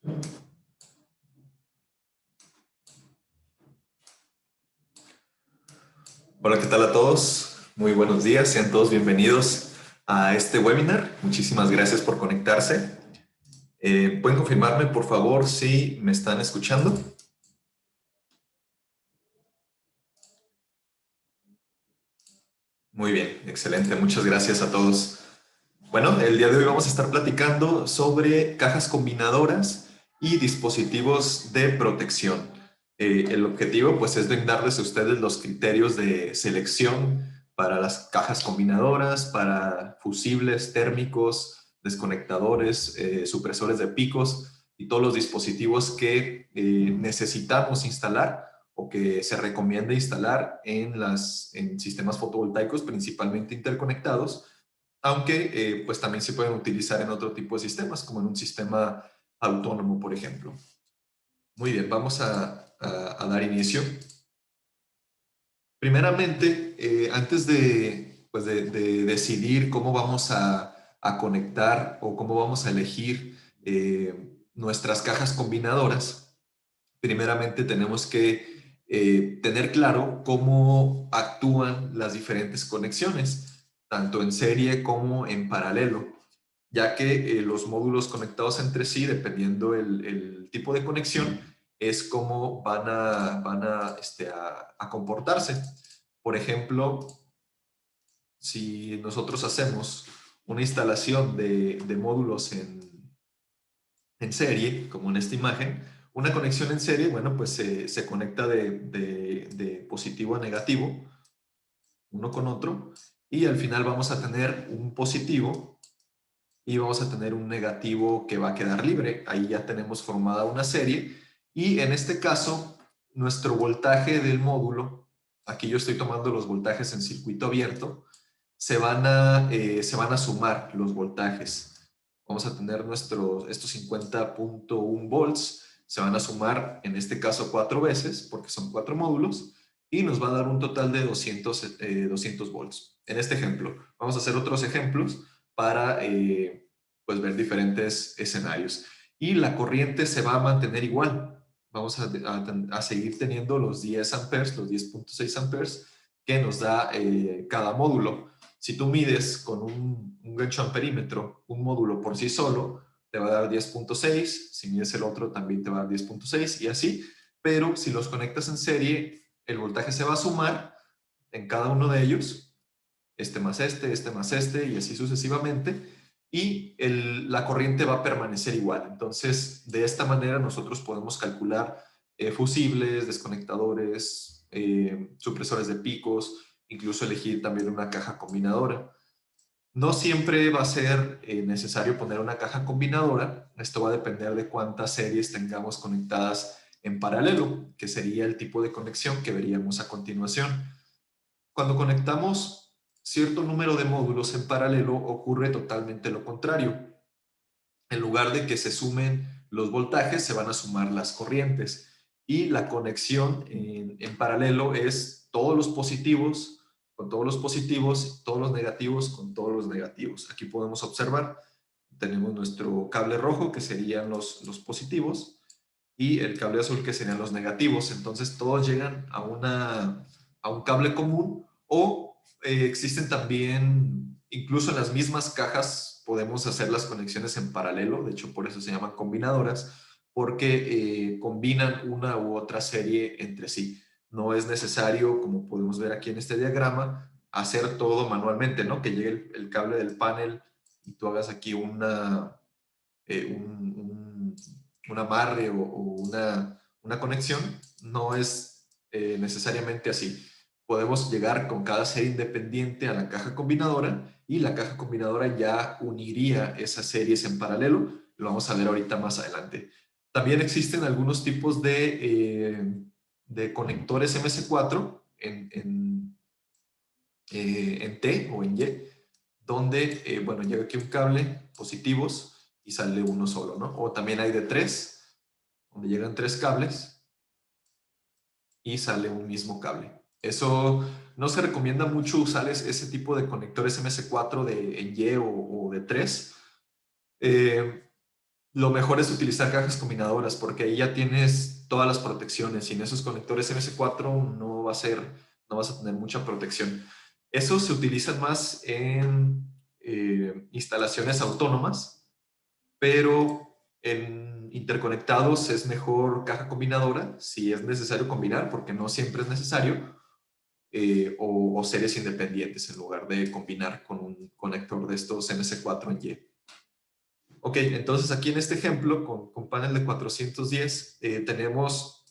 Hola, ¿qué tal a todos? Muy buenos días, sean todos bienvenidos a este webinar. Muchísimas gracias por conectarse. ¿Pueden confirmarme, por favor, si me están escuchando? Muy bien, excelente. Muchas gracias a todos. Bueno, el día de hoy vamos a estar platicando sobre cajas combinadoras y dispositivos de protección. El objetivo, pues, es brindarles a ustedes los criterios de selección para las cajas combinadoras, para fusibles térmicos, desconectadores, supresores de picos y todos los dispositivos que necesitamos instalar o que se recomienda instalar en sistemas fotovoltaicos, principalmente interconectados, aunque pues también se pueden utilizar en otro tipo de sistemas, como en un sistema autónomo, por ejemplo. Muy bien, vamos a dar inicio. Primeramente, antes de decidir cómo vamos a conectar o cómo vamos a elegir nuestras cajas combinadoras, primeramente tenemos que tener claro cómo actúan las diferentes conexiones, tanto en serie como en paralelo, ya que los módulos conectados entre sí, dependiendo el tipo de conexión, es cómo van a comportarse. Por ejemplo, si nosotros hacemos una instalación de módulos en serie, como en esta imagen, una conexión en serie, bueno, pues se conecta de positivo a negativo, uno con otro, y al final vamos a tener un positivo y vamos a tener un negativo que va a quedar libre. Ahí ya tenemos formada una serie, y en este caso, nuestro voltaje del módulo, aquí yo estoy tomando los voltajes en circuito abierto, se van a sumar los voltajes. Vamos a tener estos 50.1 volts, se van a sumar en este caso 4 veces, porque son 4 módulos, y nos va a dar un total de 200 volts. En este ejemplo, vamos a hacer otros ejemplos para pues ver diferentes escenarios. Y la corriente se va a mantener igual. Vamos a seguir teniendo los 10 amperes, los 10.6 amperes que nos da cada módulo. Si tú mides con un gancho amperímetro un módulo por sí solo, te va a dar 10.6, si mides el otro también te va a dar 10.6 y así, pero si los conectas en serie, el voltaje se va a sumar en cada uno de ellos, este más este y así sucesivamente, y la corriente va a permanecer igual. Entonces, de esta manera nosotros podemos calcular fusibles, desconectadores, supresores de picos, incluso elegir también una caja combinadora. No siempre va a ser necesario poner una caja combinadora. Esto va a depender de cuántas series tengamos conectadas en paralelo, que sería el tipo de conexión que veríamos a continuación. Cuando conectamos cierto número de módulos en paralelo, ocurre totalmente lo contrario. En lugar de que se sumen los voltajes, se van a sumar las corrientes. Y la conexión en paralelo es todos los positivos con todos los positivos, todos los negativos con todos los negativos. Aquí podemos observar, tenemos nuestro cable rojo, que serían los positivos, y el cable azul, que serían los negativos. Entonces todos llegan a un cable común, o existen también, incluso en las mismas cajas podemos hacer las conexiones en paralelo. De hecho, por eso se llaman combinadoras, porque combinan una u otra serie entre sí. No es necesario, como podemos ver aquí en este diagrama, hacer todo manualmente, ¿no? Que llegue el cable del panel y tú hagas aquí un amarre o una conexión. No es necesariamente así. Podemos llegar con cada serie independiente a la caja combinadora, y la caja combinadora ya uniría esas series en paralelo. Lo vamos a ver ahorita más adelante. También existen algunos tipos de conectores MS4 en T o en Y, donde, bueno, llega aquí un cable, positivos, y sale uno solo, ¿no? O también hay de 3, donde llegan 3 cables y sale un mismo cable. Eso no se recomienda mucho usar ese tipo de conectores MS4 en Y o de 3, lo mejor es utilizar cajas combinadoras porque ahí ya tienes todas las protecciones y en esos conectores MS4 no vas a tener mucha protección. Esos se utilizan más en instalaciones autónomas, pero en interconectados es mejor caja combinadora si es necesario combinar, porque no siempre es necesario, o series independientes en lugar de combinar con un conector de estos MS4 en Y. Ok, entonces aquí en este ejemplo, con panel de 410, tenemos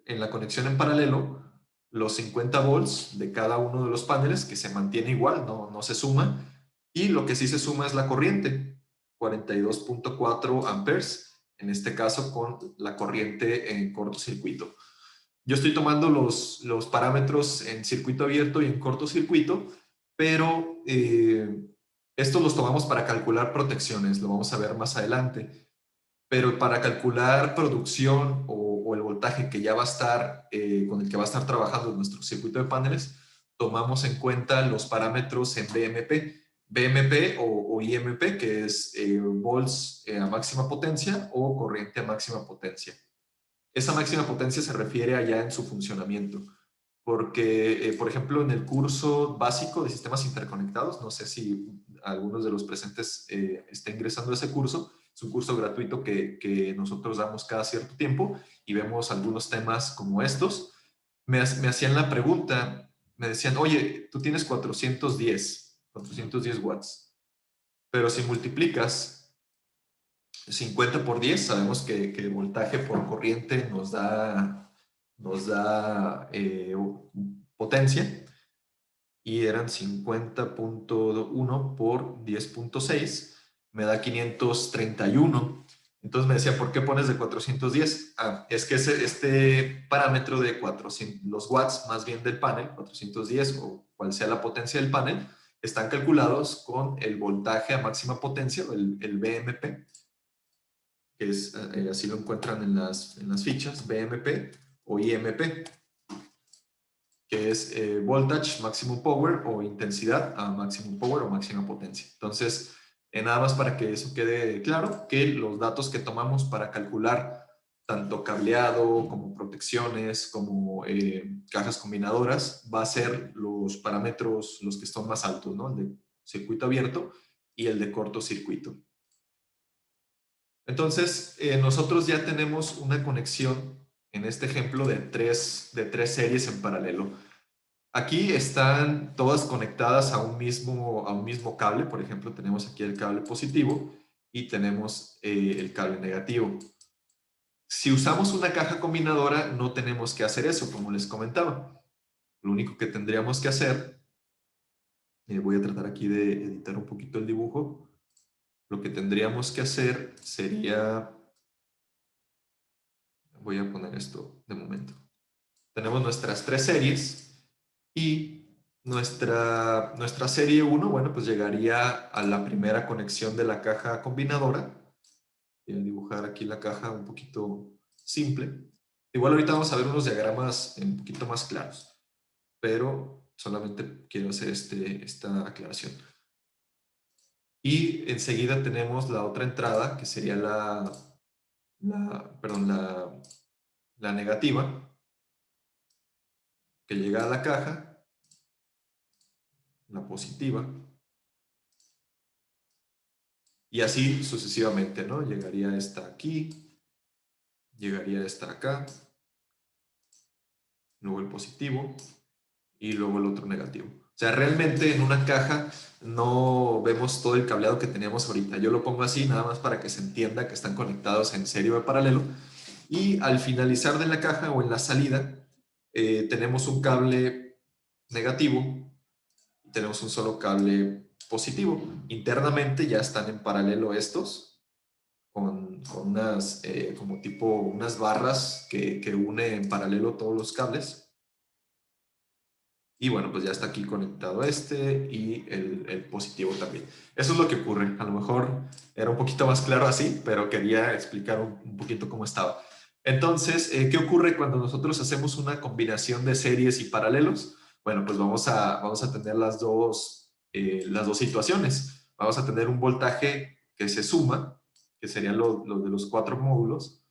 en la conexión en paralelo los 50 volts de cada uno de los paneles, que se mantiene igual, no se suma, y lo que sí se suma es la corriente, 42.4 amperes, en este caso con la corriente en cortocircuito. Yo estoy tomando los parámetros en circuito abierto y en cortocircuito, pero estos los tomamos para calcular protecciones, lo vamos a ver más adelante. Pero para calcular producción o el voltaje que ya va a estar, con el que va a estar trabajando nuestro circuito de paneles, tomamos en cuenta los parámetros en BMP. BMP o IMP, que es volts a máxima potencia o corriente a máxima potencia. Esa máxima potencia se refiere allá en su funcionamiento, porque, por ejemplo, en el curso básico de sistemas interconectados, no sé si algunos de los presentes estén ingresando a ese curso, es un curso gratuito que nosotros damos cada cierto tiempo y vemos algunos temas como estos. Me hacían la pregunta, me decían, oye, tú tienes 410 watts, pero si multiplicas 50 por 10, sabemos que el voltaje por corriente nos da potencia, y eran 50.1 por 10.6, me da 531. Entonces me decía, ¿por qué pones de 410? Ah, es que este parámetro de 400, los watts más bien del panel, 410 o cual sea la potencia del panel, están calculados con el voltaje a máxima potencia, el BMP, que es, así lo encuentran en las fichas, BMP o IMP, que es voltage, maximum power, o intensidad a maximum power o máxima potencia. Entonces, nada más para que eso quede claro, que los datos que tomamos para calcular tanto cableado como protecciones, como cajas combinadoras, va a ser los parámetros los que son más altos, ¿no? El de circuito abierto y el de cortocircuito. Entonces, nosotros ya tenemos una conexión, en este ejemplo, de tres series en paralelo. Aquí están todas conectadas a un mismo cable. Por ejemplo, tenemos aquí el cable positivo y tenemos el cable negativo. Si usamos una caja combinadora, no tenemos que hacer eso, como les comentaba. Lo único que tendríamos que hacer, voy a tratar aquí de editar un poquito el dibujo. Lo que tendríamos que hacer sería, voy a poner esto de momento. Tenemos nuestras tres series y nuestra serie 1, bueno, pues llegaría a la primera conexión de la caja combinadora. Voy a dibujar aquí la caja un poquito simple. Igual ahorita vamos a ver unos diagramas un poquito más claros, pero solamente quiero hacer esta aclaración. Y enseguida tenemos la otra entrada, que sería la negativa, que llega a la caja, la positiva, y así sucesivamente, ¿no? Llegaría esta aquí, llegaría esta acá, luego el positivo y luego el otro negativo. O sea, realmente en una caja no vemos todo el cableado que teníamos ahorita. Yo lo pongo así nada más para que se entienda que están conectados en serie o en paralelo. Y al finalizar de la caja o en la salida, tenemos un cable negativo y tenemos un solo cable positivo. Internamente ya están en paralelo estos, con unas, como tipo, unas barras que une en paralelo todos los cables. Y bueno, pues ya está aquí conectado este y el positivo también. Eso es lo que ocurre. A lo mejor era un poquito más claro así, pero quería explicar un poquito cómo estaba. Entonces, ¿qué ocurre cuando nosotros hacemos una combinación de series y paralelos? Bueno, pues vamos a tener las dos situaciones. Vamos a tener un voltaje que se suma, que serían los de los 4 módulos.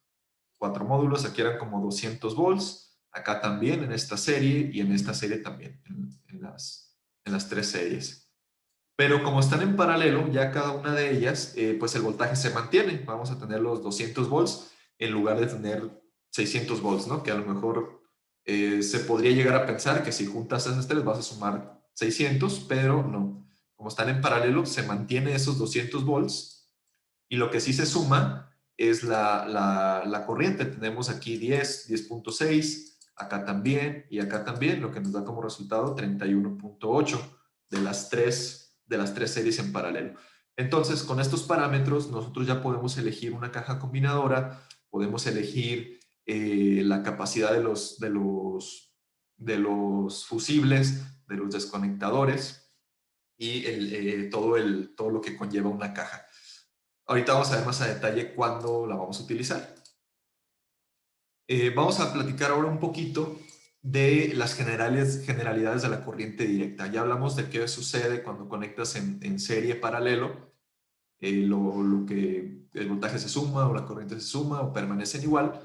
4 módulos, aquí eran como 200 volts, acá también en esta serie y en esta serie también, en las 3 series. Pero como están en paralelo, ya cada una de ellas, pues el voltaje se mantiene. Vamos a tener los 200 volts en lugar de tener 600 volts, ¿no? Que a lo mejor se podría llegar a pensar que si juntas esas tres vas a sumar 600, pero no. Como están en paralelo, se mantiene esos 200 volts y lo que sí se suma es la corriente. Tenemos aquí 10, 10.6, acá también y acá también, lo que nos da como resultado 31.8 de las tres series en paralelo. Entonces, con estos parámetros, nosotros ya podemos elegir una caja combinadora, podemos elegir la capacidad de los fusibles, de los desconectadores y todo lo que conlleva una caja. Ahorita vamos a ver más a detalle cuándo la vamos a utilizar. Vamos a platicar ahora un poquito de las generalidades de la corriente directa. Ya hablamos de qué sucede cuando conectas en serie paralelo, lo que el voltaje se suma o la corriente se suma o permanecen igual,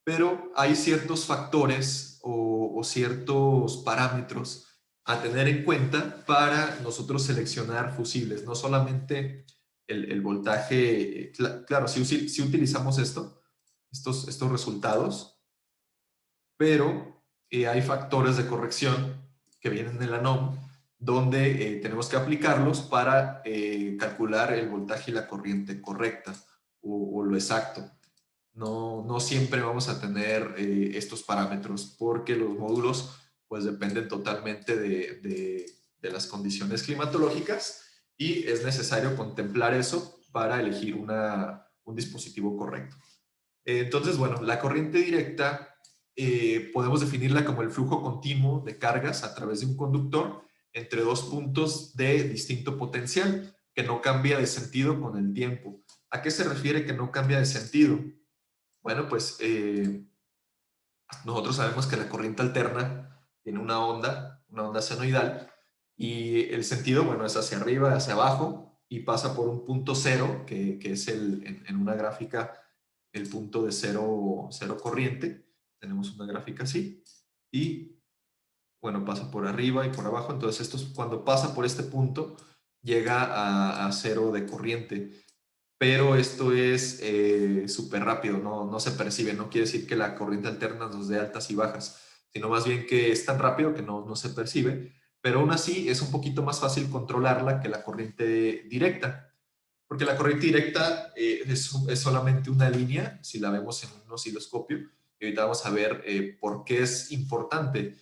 pero hay ciertos factores o ciertos parámetros a tener en cuenta para nosotros seleccionar fusibles. No solamente el voltaje, claro, si utilizamos estos resultados, pero hay factores de corrección que vienen en la NOM donde tenemos que aplicarlos para calcular el voltaje y la corriente correcta o lo exacto. No siempre vamos a tener estos parámetros porque los módulos pues dependen totalmente de las condiciones climatológicas y es necesario contemplar eso para elegir un dispositivo correcto. Entonces, bueno, la corriente directa podemos definirla como el flujo continuo de cargas a través de un conductor entre dos puntos de distinto potencial que no cambia de sentido con el tiempo. ¿A qué se refiere que no cambia de sentido? Bueno, pues nosotros sabemos que la corriente alterna tiene una onda senoidal, y el sentido, bueno, es hacia arriba, hacia abajo, y pasa por un punto cero, que es en una gráfica el punto de cero corriente. Tenemos una gráfica así, y bueno, pasa por arriba y por abajo. Entonces, cuando pasa por este punto, llega a cero de corriente. Pero esto es súper rápido, no se percibe. No quiere decir que la corriente alterna nos dé altas y bajas, sino más bien que es tan rápido que no se percibe. Pero aún así es un poquito más fácil controlarla que la corriente directa, porque la corriente directa es solamente una línea, si la vemos en un osciloscopio. Y ahorita vamos a ver por qué es importante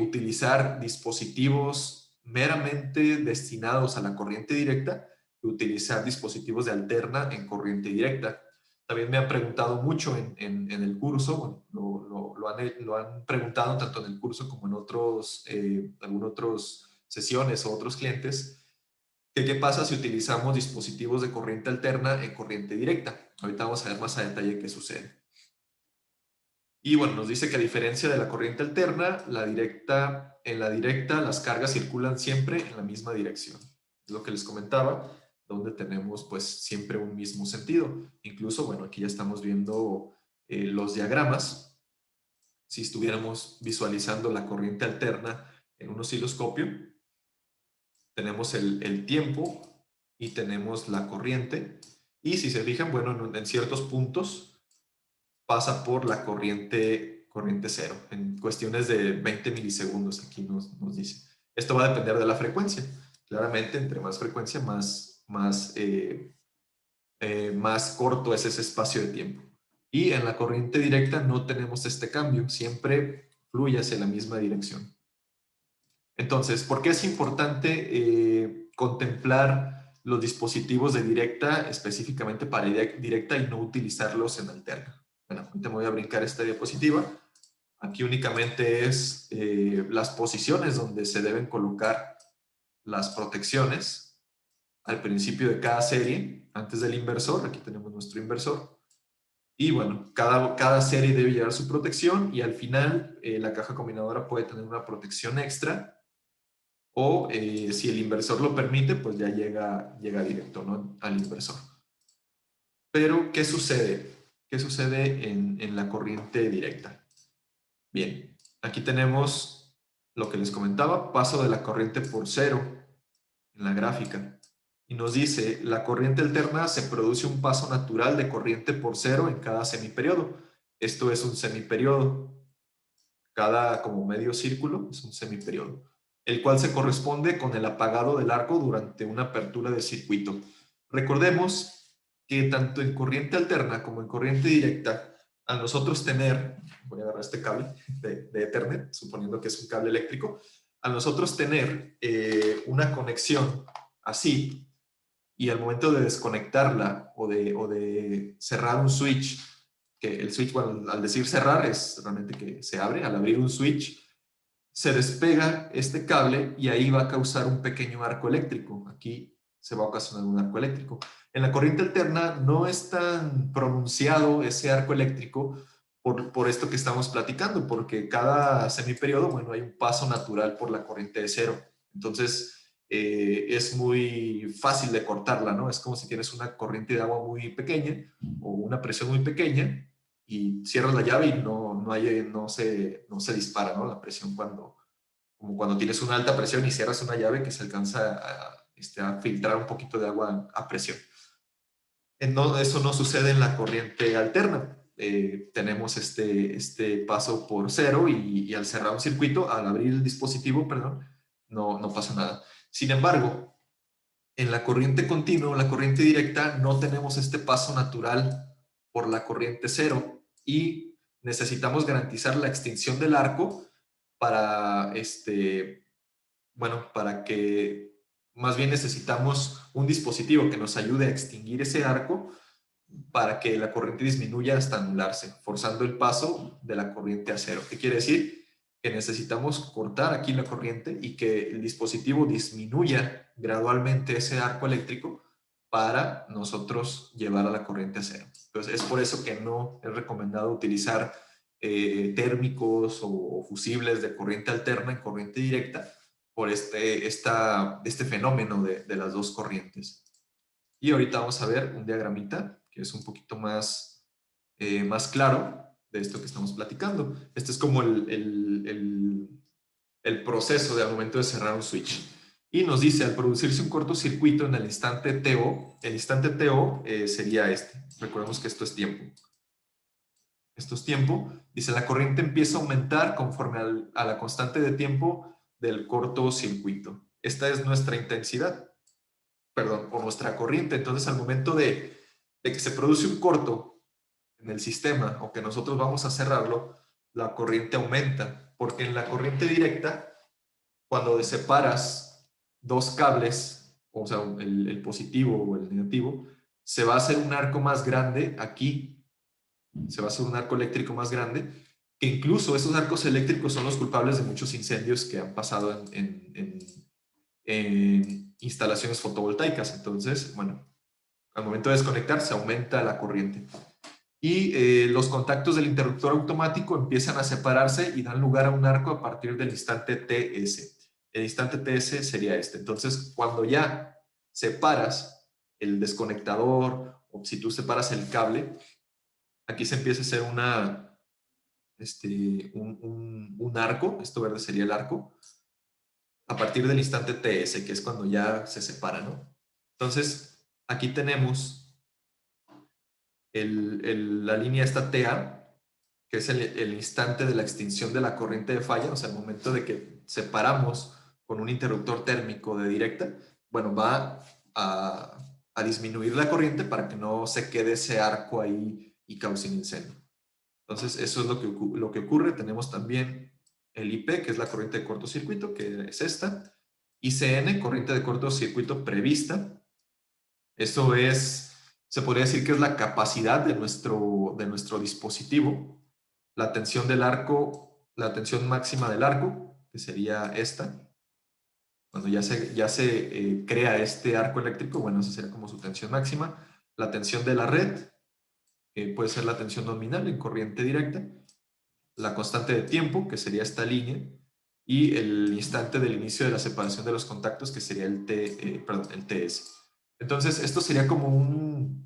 utilizar dispositivos meramente destinados a la corriente directa que utilizar dispositivos de alterna en corriente directa. También me han preguntado mucho en el curso, bueno, lo han preguntado tanto en el curso como en algunas otras sesiones o otros clientes, que qué pasa si utilizamos dispositivos de corriente alterna en corriente directa. Ahorita vamos a ver más a detalle qué sucede. Y bueno, nos dice que a diferencia de la corriente alterna, en la directa las cargas circulan siempre en la misma dirección. Es lo que les comentaba, donde tenemos pues siempre un mismo sentido. Incluso, bueno, aquí ya estamos viendo los diagramas. Si estuviéramos visualizando la corriente alterna en un osciloscopio, tenemos el tiempo y tenemos la corriente. Y si se fijan, bueno, en ciertos puntos pasa por la corriente cero, en cuestiones de 20 milisegundos, aquí nos dice. Esto va a depender de la frecuencia. Claramente, entre más frecuencia, más corto es ese espacio de tiempo. Y en la corriente directa no tenemos este cambio, siempre fluye hacia la misma dirección. Entonces, ¿por qué es importante contemplar los dispositivos de directa específicamente para directa y no utilizarlos en alterna? Bueno, ahorita me voy a brincar esta diapositiva. Aquí únicamente es las posiciones donde se deben colocar las protecciones al principio de cada serie, antes del inversor. Aquí tenemos nuestro inversor. Y bueno, cada serie debe llevar su protección, y al final la caja combinadora puede tener una protección extra, o si el inversor lo permite, pues ya llega directo, ¿no?, al inversor. Pero, ¿qué sucede? ¿Qué sucede en la corriente directa? Bien, aquí tenemos lo que les comentaba, paso de la corriente por cero en la gráfica. Y nos dice, la corriente alterna se produce un paso natural de corriente por cero en cada semiperiodo. Esto es un semiperiodo. Cada como medio círculo es un semiperiodo, el cual se corresponde con el apagado del arco durante una apertura del circuito. Recordemos que tanto en corriente alterna como en corriente directa, a nosotros tener, voy a agarrar este cable de Ethernet, suponiendo que es un cable eléctrico, a nosotros tener una conexión así, y al momento de desconectarla o de cerrar un switch, que el switch, bueno, al decir cerrar es realmente que se abre, al abrir un switch, se despega este cable y ahí va a causar un pequeño arco eléctrico. Aquí se va a ocasionar un arco eléctrico. En la corriente alterna no es tan pronunciado ese arco eléctrico por esto que estamos platicando, porque cada semiperiodo, bueno, hay un paso natural por la corriente de cero. Entonces, es muy fácil de cortarla, ¿no? Es como si tienes una corriente de agua muy pequeña o una presión muy pequeña y cierras la llave y no se dispara, ¿no? La presión como cuando tienes una alta presión y cierras una llave que se alcanza a filtrar un poquito de agua a presión. No, eso no sucede en la corriente alterna. Tenemos este paso por cero y al cerrar un circuito, al abrir el dispositivo, perdón, no pasa nada. Sin embargo, en la corriente continua o la corriente directa no tenemos este paso natural por la corriente cero y necesitamos garantizar la extinción del arco para, bueno, para que más bien necesitamos un dispositivo que nos ayude a extinguir ese arco para que la corriente disminuya hasta anularse, forzando el paso de la corriente a cero. ¿Qué quiere decir? Que necesitamos cortar aquí la corriente y que el dispositivo disminuya gradualmente ese arco eléctrico para nosotros llevar a la corriente a cero. Entonces, es por eso que no es recomendado utilizar térmicos o fusibles de corriente alterna en corriente directa por este fenómeno de las dos corrientes. Y ahorita vamos a ver un diagramita que es un poquito más claro de esto que estamos platicando. Este es como el proceso del momento de cerrar un switch. Y nos dice, al producirse un cortocircuito en el instante TO, el instante TO sería este. Recordemos que esto es tiempo. Esto es tiempo. Dice, la corriente empieza a aumentar conforme a la constante de tiempo del cortocircuito. Esta es nuestra intensidad, perdón, o nuestra corriente. Entonces, al momento de que se produce un corto en el sistema o que nosotros vamos a cerrarlo, la corriente aumenta, porque en la corriente directa, cuando separas dos cables, o sea, el positivo o el negativo, se va a hacer un arco más grande aquí, se va a hacer un arco eléctrico más grande, que incluso esos arcos eléctricos son los culpables de muchos incendios que han pasado en instalaciones fotovoltaicas. Entonces, bueno, al momento de desconectar se aumenta la corriente. Y los contactos del interruptor automático empiezan a separarse y dan lugar a un arco a partir del instante TS. El instante TS sería este. Entonces, cuando ya separas el desconectador o si tú separas el cable, aquí se empieza a hacer un arco. Esto verde sería el arco a partir del instante TS, que es cuando ya se separa, ¿no? Entonces, aquí tenemos la línea esta TA, que es el instante de la extinción de la corriente de falla, o sea, el momento de que separamos con un interruptor térmico de directa, bueno, va a disminuir la corriente para que no se quede ese arco ahí y cause un incendio. Entonces, eso es lo que ocurre. Tenemos también el IP, que es la corriente de cortocircuito, que es esta. ICN, corriente de cortocircuito prevista. Eso se podría decir que es la capacidad de nuestro dispositivo. La tensión del arco, la tensión máxima del arco, que sería esta. Cuando ya se crea este arco eléctrico, bueno, esa sería como su tensión máxima. La tensión de la red, puede ser la tensión nominal en corriente directa, la constante de tiempo, que sería esta línea, y el instante del inicio de la separación de los contactos, que sería el TS. Entonces, esto sería como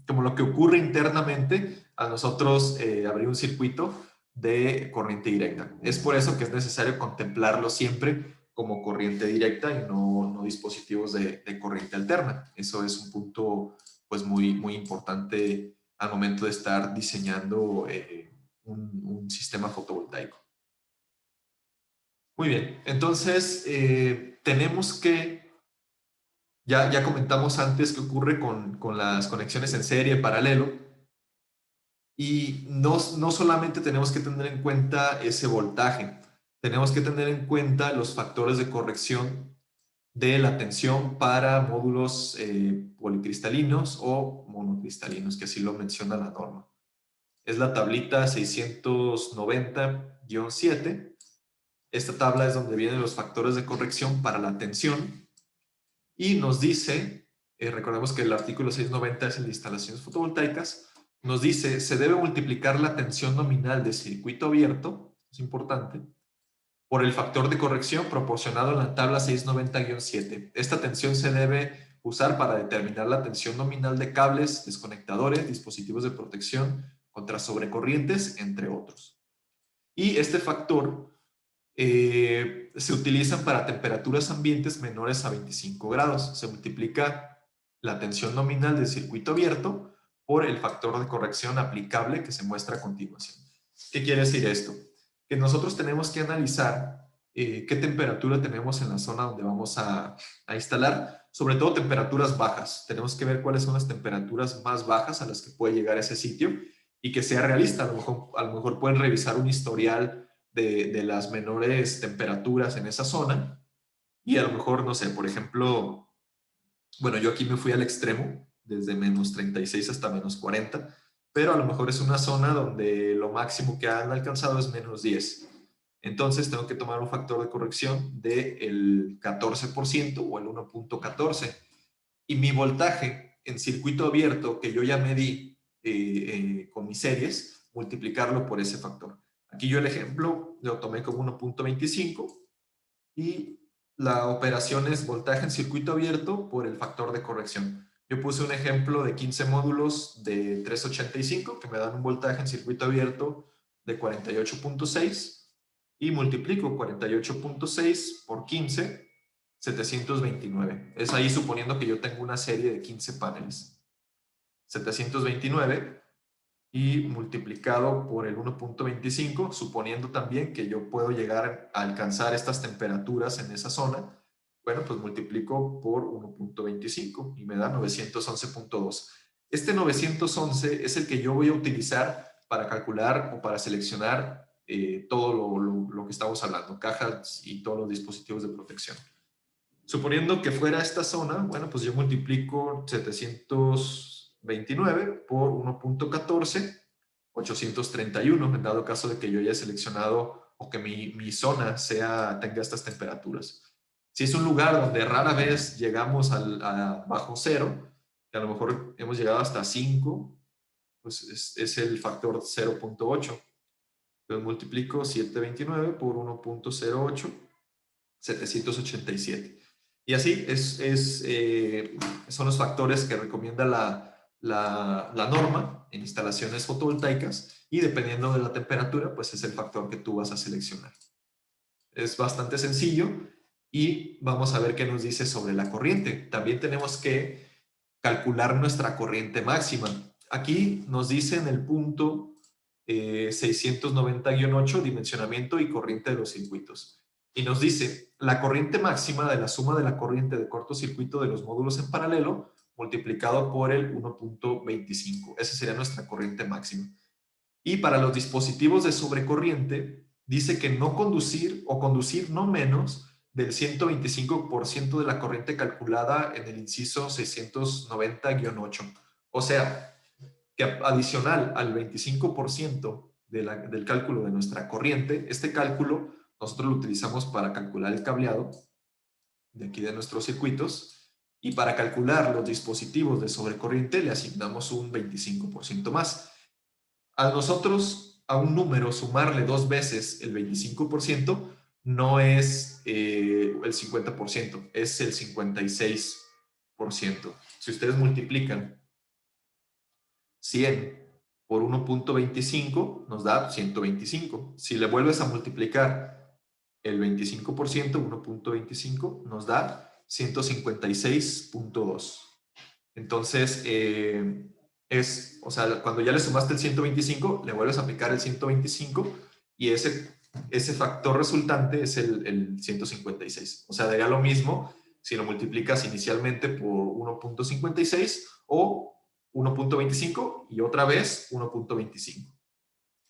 lo que ocurre internamente a nosotros abrir un circuito de corriente directa. Es por eso que es necesario contemplarlo siempre como corriente directa y no dispositivos de corriente alterna. Eso es un punto pues muy importante al momento de estar diseñando un sistema fotovoltaico. Muy bien, entonces tenemos que, ya comentamos antes qué ocurre con las conexiones en serie, paralelo, y no solamente tenemos que tener en cuenta ese voltaje, tenemos que tener en cuenta los factores de corrección de la tensión para módulos policristalinos o monocristalinos, que así lo menciona la norma. Es la tablita 690-7. Esta tabla es donde vienen los factores de corrección para la tensión y nos dice, recordemos que el artículo 690 es el de instalaciones fotovoltaicas, nos dice, se debe multiplicar la tensión nominal de circuito abierto, es importante, por el factor de corrección proporcionado en la tabla 690-7. Esta tensión se debe usar para determinar la tensión nominal de cables, desconectadores, dispositivos de protección contra sobrecorrientes, entre otros. Y este factor se utilizan para temperaturas ambientes menores a 25 grados. Se multiplica la tensión nominal del circuito abierto por el factor de corrección aplicable que se muestra a continuación. ¿Qué quiere decir esto? Que nosotros tenemos que analizar qué temperatura tenemos en la zona donde vamos a instalar, sobre todo temperaturas bajas. Tenemos que ver cuáles son las temperaturas más bajas a las que puede llegar ese sitio y que sea realista. A lo mejor pueden revisar un historial de las menores temperaturas en esa zona y a lo mejor, no sé, por ejemplo, bueno, yo aquí me fui al extremo, desde menos 36 hasta menos 40, pero a lo mejor es una zona donde lo máximo que han alcanzado es menos 10. Entonces tengo que tomar un factor de corrección del 14% o el 1.14. Y mi voltaje en circuito abierto que yo ya medí con mis series, multiplicarlo por ese factor. Aquí yo el ejemplo lo tomé como 1.25 y la operación es voltaje en circuito abierto por el factor de corrección. Yo puse un ejemplo de 15 módulos de 385 que me dan un voltaje en circuito abierto de 48.6 y multiplico 48.6 por 15, 729. Es ahí suponiendo que yo tengo una serie de 15 paneles. 729 y multiplicado por el 1.25, suponiendo también que yo puedo llegar a alcanzar estas temperaturas en esa zona, bueno, pues multiplico por 1.25 y me da 911.2. Este 911 es el que yo voy a utilizar para calcular o para seleccionar todo lo que estamos hablando, cajas y todos los dispositivos de protección. Suponiendo que fuera esta zona, bueno, pues yo multiplico 729 por 1.14, 831, en dado caso de que yo haya seleccionado o que mi zona tenga estas temperaturas. Si es un lugar donde rara vez llegamos a bajo cero, que a lo mejor hemos llegado hasta 5, pues es el factor 0.8. Entonces multiplico 729 por 1.08, 787. Y así son los factores que recomienda la norma en instalaciones fotovoltaicas y dependiendo de la temperatura, pues es el factor que tú vas a seleccionar. Es bastante sencillo y vamos a ver qué nos dice sobre la corriente. También tenemos que calcular nuestra corriente máxima. Aquí nos dice en el punto 690-8, dimensionamiento y corriente de los circuitos. Y nos dice, la corriente máxima de la suma de la corriente de cortocircuito de los módulos en paralelo multiplicado por el 1.25. Esa sería nuestra corriente máxima. Y para los dispositivos de sobrecorriente, dice que no conducir o conducir no menos del 125% de la corriente calculada en el inciso 690-8. O sea, que adicional al 25% del cálculo de nuestra corriente, este cálculo nosotros lo utilizamos para calcular el cableado de aquí de nuestros circuitos y para calcular los dispositivos de sobrecorriente le asignamos un 25% más. A nosotros, a un número, sumarle 2 veces el 25% no es el 50%, es el 56%. si ustedes multiplican 100 por 1.25, nos da 125. Si le vuelves a multiplicar el 25%, 1.25, nos da 156.2. Entonces, o sea, cuando ya le sumaste el 125, le vuelves a aplicar el 125 y ese factor resultante es el 156. O sea, daría lo mismo si lo multiplicas inicialmente por 1.56 o 1.25 y otra vez 1.25.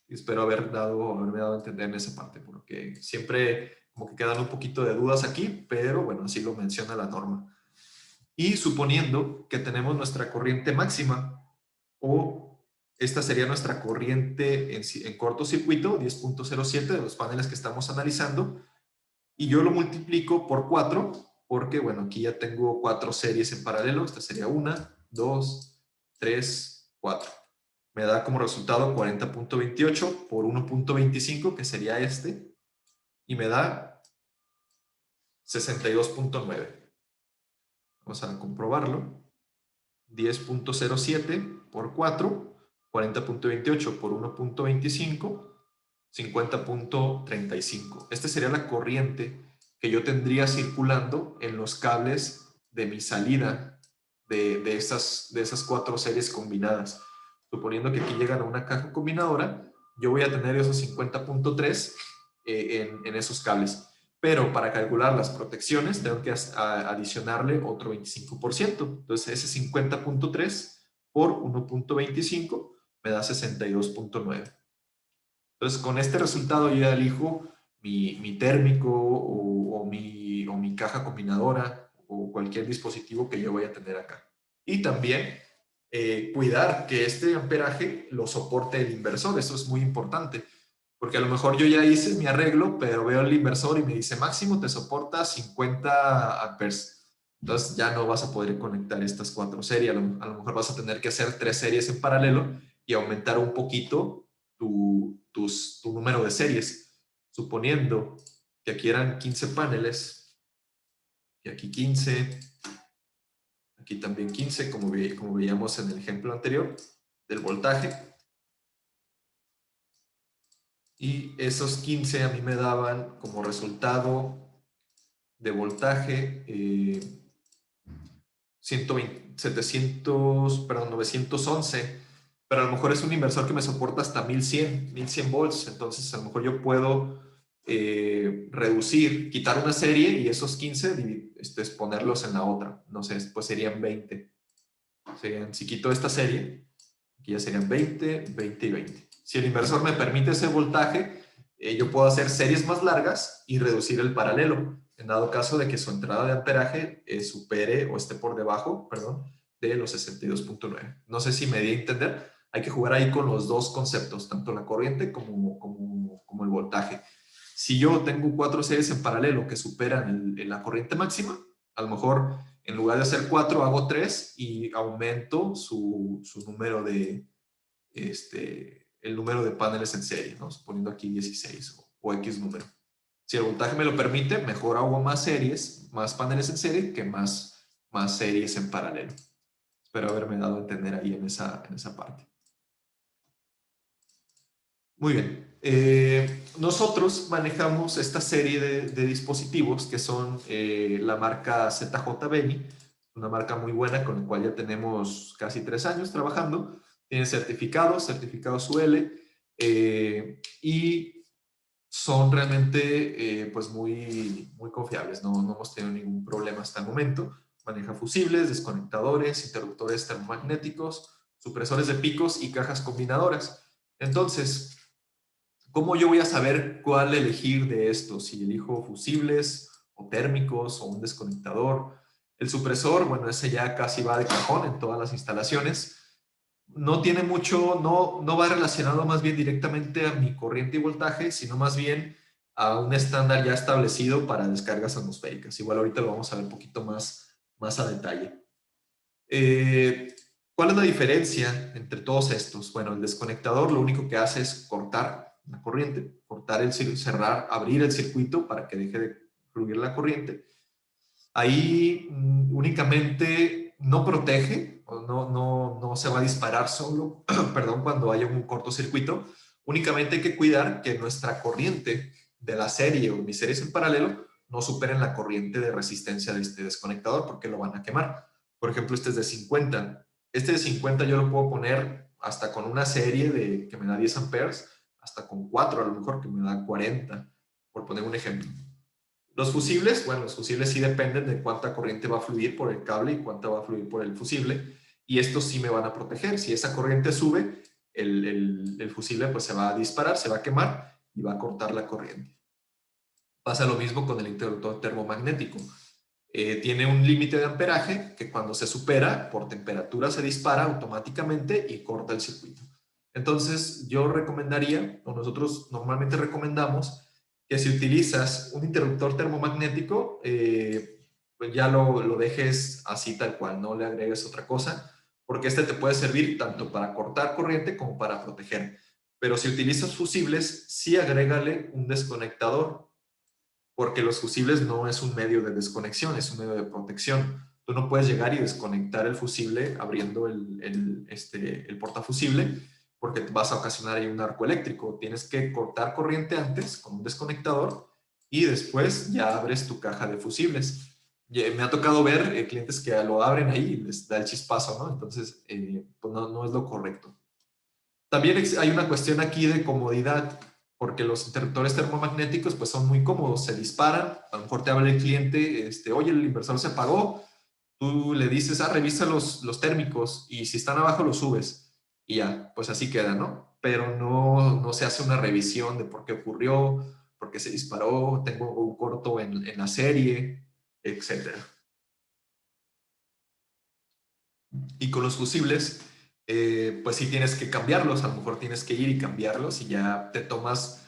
Espero haberme dado a entender en esa parte, porque siempre como que quedan un poquito de dudas aquí, pero bueno, así lo menciona la norma. Y suponiendo que tenemos nuestra corriente máxima, o esta sería nuestra corriente en cortocircuito, 10.07 de los paneles que estamos analizando, y yo lo multiplico por 4, porque bueno, aquí ya tengo 4 series en paralelo. Esta sería 1, 2, 3, 4. Me da como resultado 40.28 por 1.25, que sería este, y me da 62.9. Vamos a comprobarlo. 10.07 por 4, 40.28 por 1.25, 50.35. Esta sería la corriente que yo tendría circulando en los cables de mi salida de esas 4 series combinadas. Suponiendo que aquí llegan a una caja combinadora, yo voy a tener esos 50.3 en esos cables. Pero para calcular las protecciones tengo que adicionarle otro 25%. Entonces ese 50.3 por 1.25 me da 62.9. Entonces con este resultado yo ya elijo mi térmico o mi caja combinadora o cualquier dispositivo que yo vaya a tener acá. Y también cuidar que este amperaje lo soporte el inversor. Eso es muy importante. Porque a lo mejor yo ya hice mi arreglo, pero veo el inversor y me dice máximo te soporta 50 amperes. Entonces ya no vas a poder conectar estas 4 series. A lo mejor vas a tener que hacer 3 series en paralelo y aumentar un poquito tu número de series. Suponiendo que aquí eran 15 paneles y aquí 15, aquí también 15, como veíamos en el ejemplo anterior del voltaje. Y esos 15 a mí me daban como resultado de voltaje 911, pero a lo mejor es un inversor que me soporta hasta 1100 volts, entonces a lo mejor yo puedo reducir, quitar una serie y esos 15 ponerlos en la otra, no sé, pues serían 20. Si quito esta serie, aquí ya serían 20, 20 y 20. Si el inversor me permite ese voltaje, yo puedo hacer series más largas y reducir el paralelo, en dado caso de que su entrada de amperaje supere o esté por debajo, perdón, de los 62.9. No sé si me di a entender. Hay que jugar ahí con los dos conceptos, tanto la corriente como el voltaje. Si yo tengo 4 series en paralelo que superan la corriente máxima, a lo mejor en lugar de hacer 4 hago 3 y aumento su número el número de paneles en serie, ¿no? Suponiendo aquí 16 o X número. Si el voltaje me lo permite, mejor hago más series, más paneles en serie que más series en paralelo. Espero haberme dado a entender ahí en esa parte. Muy bien. Nosotros manejamos esta serie de dispositivos que son la marca ZJ Beni, una marca muy buena con la cual ya tenemos casi 3 años trabajando. Tienen certificados UL, y son realmente pues muy confiables. No hemos tenido ningún problema hasta el momento. Maneja fusibles, desconectadores, interruptores termomagnéticos, supresores de picos y cajas combinadoras. Entonces, ¿cómo yo voy a saber cuál elegir de estos? Si elijo fusibles o térmicos o un desconectador. El supresor, bueno, ese ya casi va de cajón en todas las instalaciones. No tiene mucho, no va relacionado más bien directamente a mi corriente y voltaje, sino más bien a un estándar ya establecido para descargas atmosféricas. Igual ahorita lo vamos a ver un poquito más a detalle. ¿Cuál es la diferencia entre todos estos? Bueno, el desconectador lo único que hace es cortar la corriente, cerrar, abrir el circuito para que deje de fluir la corriente. Ahí únicamente no protege, o no se va a disparar solo, perdón, cuando haya un cortocircuito. Únicamente hay que cuidar que nuestra corriente de la serie o mis series en paralelo no superen la corriente de resistencia de este desconectador porque lo van a quemar. Por ejemplo, este es de 50. Este de 50 yo lo puedo poner hasta con una serie que me da 10 amperes, hasta con 4 a lo mejor que me da 40, por poner un ejemplo. Los fusibles, bueno, los fusibles sí dependen de cuánta corriente va a fluir por el cable y cuánta va a fluir por el fusible, y estos sí me van a proteger. Si esa corriente sube, el fusible pues se va a disparar, se va a quemar y va a cortar la corriente. Pasa lo mismo con el interruptor termomagnético. Tiene un límite de amperaje que cuando se supera por temperatura se dispara automáticamente y corta el circuito. Entonces yo recomendaría, o nosotros normalmente recomendamos, que si utilizas un interruptor termomagnético, pues ya lo dejes así tal cual, no le agregues otra cosa, porque este te puede servir tanto para cortar corriente como para proteger. Pero si utilizas fusibles, sí agrégale un desconectador, porque los fusibles no es un medio de desconexión, es un medio de protección. Tú no puedes llegar y desconectar el fusible abriendo el portafusible, porque vas a ocasionar ahí un arco eléctrico. Tienes que cortar corriente antes con un desconectador y después ya abres tu caja de fusibles. Me ha tocado ver clientes que lo abren ahí y les da el chispazo, ¿no? Entonces, pues no es lo correcto. También hay una cuestión aquí de comodidad, porque los interruptores termomagnéticos pues son muy cómodos, se disparan, a lo mejor te habla el cliente, oye, el inversor se apagó, tú le dices, revisa los térmicos y si están abajo los subes y ya, pues así queda, ¿no? Pero no se hace una revisión de por qué ocurrió, por qué se disparó, tengo un corto en la serie, etcétera. Y con los fusibles, pues sí tienes que cambiarlos, a lo mejor tienes que ir y cambiarlos y ya te tomas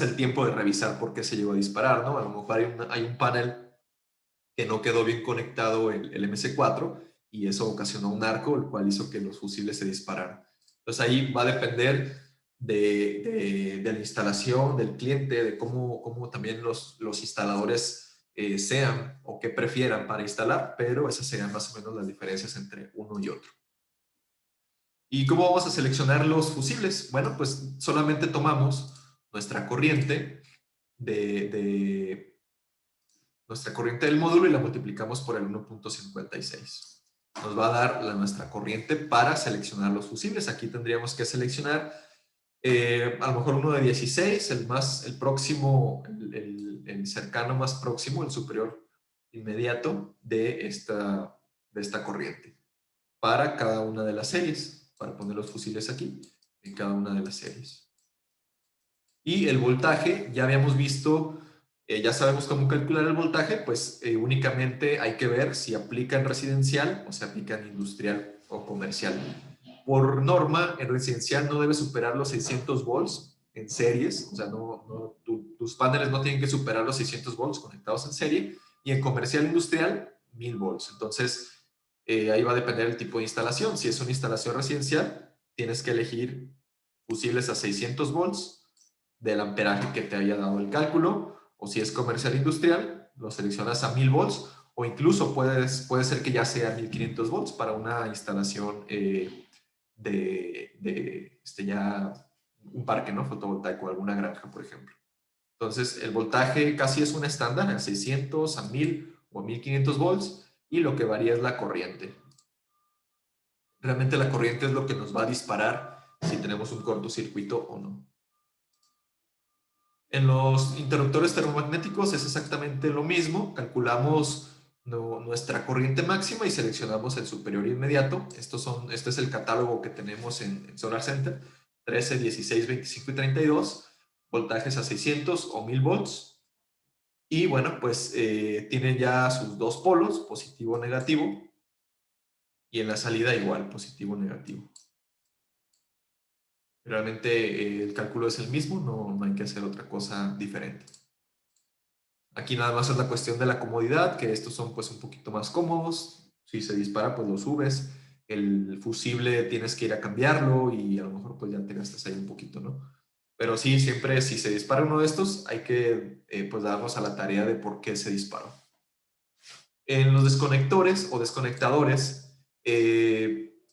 el tiempo de revisar por qué se llegó a disparar, ¿no? A lo mejor hay un panel que no quedó bien conectado el MC4 y eso ocasionó un arco, el cual hizo que los fusibles se dispararan. Entonces ahí va a depender de la instalación, del cliente, de cómo también los instaladores sean o qué prefieran para instalar, pero esas serían más o menos las diferencias entre uno y otro. ¿Y cómo vamos a seleccionar los fusibles? Bueno, pues solamente tomamos nuestra corriente de nuestra corriente del módulo y la multiplicamos por el 1.56. Nos va a dar nuestra corriente para seleccionar los fusibles. Aquí tendríamos que seleccionar a lo mejor uno de 16, el próximo, el cercano más próximo, el superior inmediato de esta corriente para cada una de las series, para poner los fusibles aquí en cada una de las series. Y el voltaje, ya habíamos visto, ya sabemos cómo calcular el voltaje, pues únicamente hay que ver si aplica en residencial o se aplica en industrial o comercial. Por norma, en residencial no debe superar los 600 volts en series, o sea, tus paneles no tienen que superar los 600 volts conectados en serie, y en comercial industrial, 1000 volts. Entonces, ahí va a depender el tipo de instalación. Si es una instalación residencial, tienes que elegir fusibles a 600 volts del amperaje que te haya dado el cálculo, o si es comercial industrial, lo seleccionas a 1000 volts, o incluso puede ser que ya sea 1500 volts para una instalación ya un parque, ¿no? Fotovoltaico, alguna granja, por ejemplo. Entonces, el voltaje casi es un estándar, a 600, a 1000 o a 1500 volts, y lo que varía es la corriente. Realmente la corriente es lo que nos va a disparar si tenemos un cortocircuito o no. En los interruptores termomagnéticos es exactamente lo mismo. Calculamos nuestra corriente máxima y seleccionamos el superior inmediato. Este es el catálogo que tenemos en Solar Center. 13, 16, 25 y 32. Voltajes a 600 o 1000 volts. Y bueno, pues tienen ya sus dos polos, positivo o negativo. Y en la salida igual, positivo o negativo. Realmente el cálculo es el mismo, no hay que hacer otra cosa diferente. Aquí nada más es la cuestión de la comodidad, que estos son pues un poquito más cómodos. Si se dispara, pues lo subes. El fusible tienes que ir a cambiarlo y a lo mejor pues ya te gastas ahí un poquito, ¿no? Pero sí, siempre si se dispara uno de estos, hay que pues darnos a la tarea de por qué se disparó. En los desconectores o desconectadores,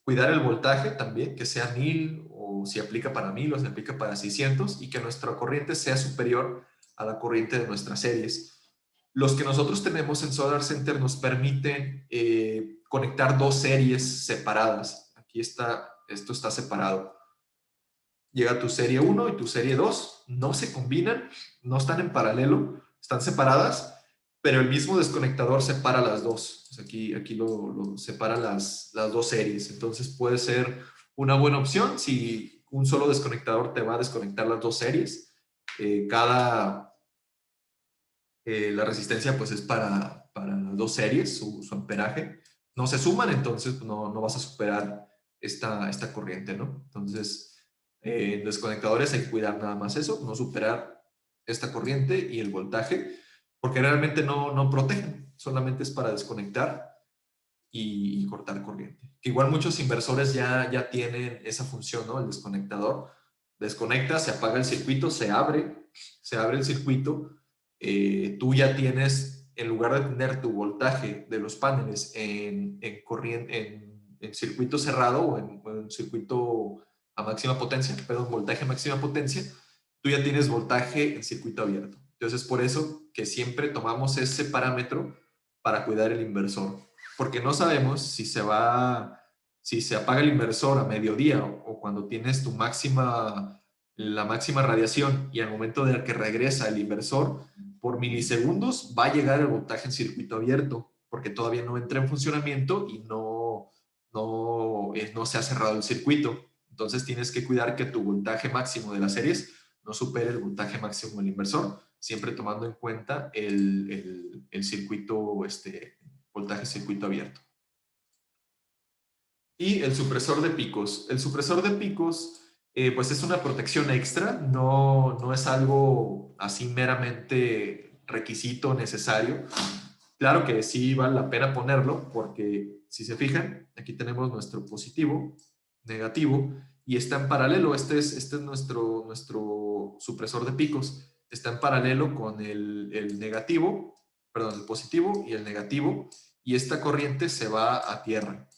Cuidar el voltaje también, que sea 1000, o si aplica para 1000 o si aplica para 600, y que nuestra corriente sea superior a la corriente de nuestras series. Los que nosotros tenemos en Solar Center nos permiten conectar dos series separadas. Aquí está, esto está separado. Llega tu serie 1 y tu serie 2, no se combinan, no están en paralelo, están separadas, pero el mismo desconectador separa las dos. Pues aquí lo separa las dos series. Entonces puede ser una buena opción si un solo desconectador te va a desconectar las dos series. La resistencia pues es para dos series, su amperaje. No se suman, entonces pues, no vas a superar esta corriente, ¿no? Entonces, en desconectadores hay que cuidar nada más eso, no superar esta corriente y el voltaje, porque realmente no protegen, solamente es para desconectar y cortar corriente. Que igual muchos inversores ya tienen esa función, ¿no? El desconectador. Desconecta, se apaga el circuito, se abre el circuito. Tú ya tienes, en lugar de tener tu voltaje de los paneles en circuito cerrado o en circuito a máxima potencia, perdón, voltaje a máxima potencia, tú ya tienes voltaje en circuito abierto. Entonces, es por eso que siempre tomamos ese parámetro para cuidar el inversor, porque no sabemos si se apaga el inversor a mediodía o cuando tienes la máxima radiación, y al momento de que regresa el inversor, por milisegundos va a llegar el voltaje en circuito abierto, porque todavía no entra en funcionamiento y no se ha cerrado el circuito. Entonces tienes que cuidar que tu voltaje máximo de las series no supere el voltaje máximo del inversor, siempre tomando en cuenta el circuito, voltaje circuito abierto. Y el supresor de picos. El supresor de picos, pues es una protección extra, no es algo así meramente requisito necesario. Claro que sí vale la pena ponerlo, porque si se fijan, aquí tenemos nuestro positivo, negativo, y está en paralelo. Este es nuestro supresor de picos. Está en paralelo con el negativo, perdón, el positivo y el negativo, y esta corriente se va a tierra.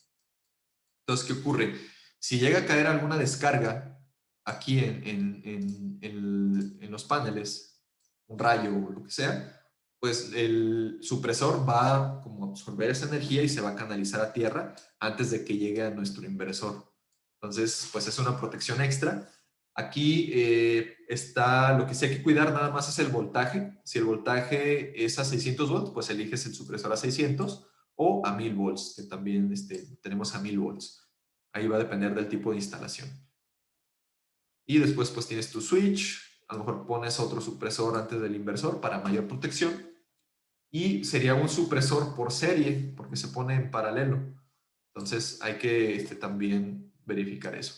Entonces, ¿qué ocurre? Si llega a caer alguna descarga aquí en los paneles, un rayo o lo que sea, pues el supresor va como a absorber esa energía y se va a canalizar a tierra antes de que llegue a nuestro inversor. Entonces, pues es una protección extra. Aquí está, lo que sí hay que cuidar nada más es el voltaje. Si el voltaje es a 600 volts, pues eliges el supresor a 600 o a 1000 volts, que también tenemos a 1000 volts. Ahí va a depender del tipo de instalación. Y después pues tienes tu switch, a lo mejor pones otro supresor antes del inversor para mayor protección. Y sería un supresor por serie, porque se pone en paralelo. Entonces hay que también verificar eso.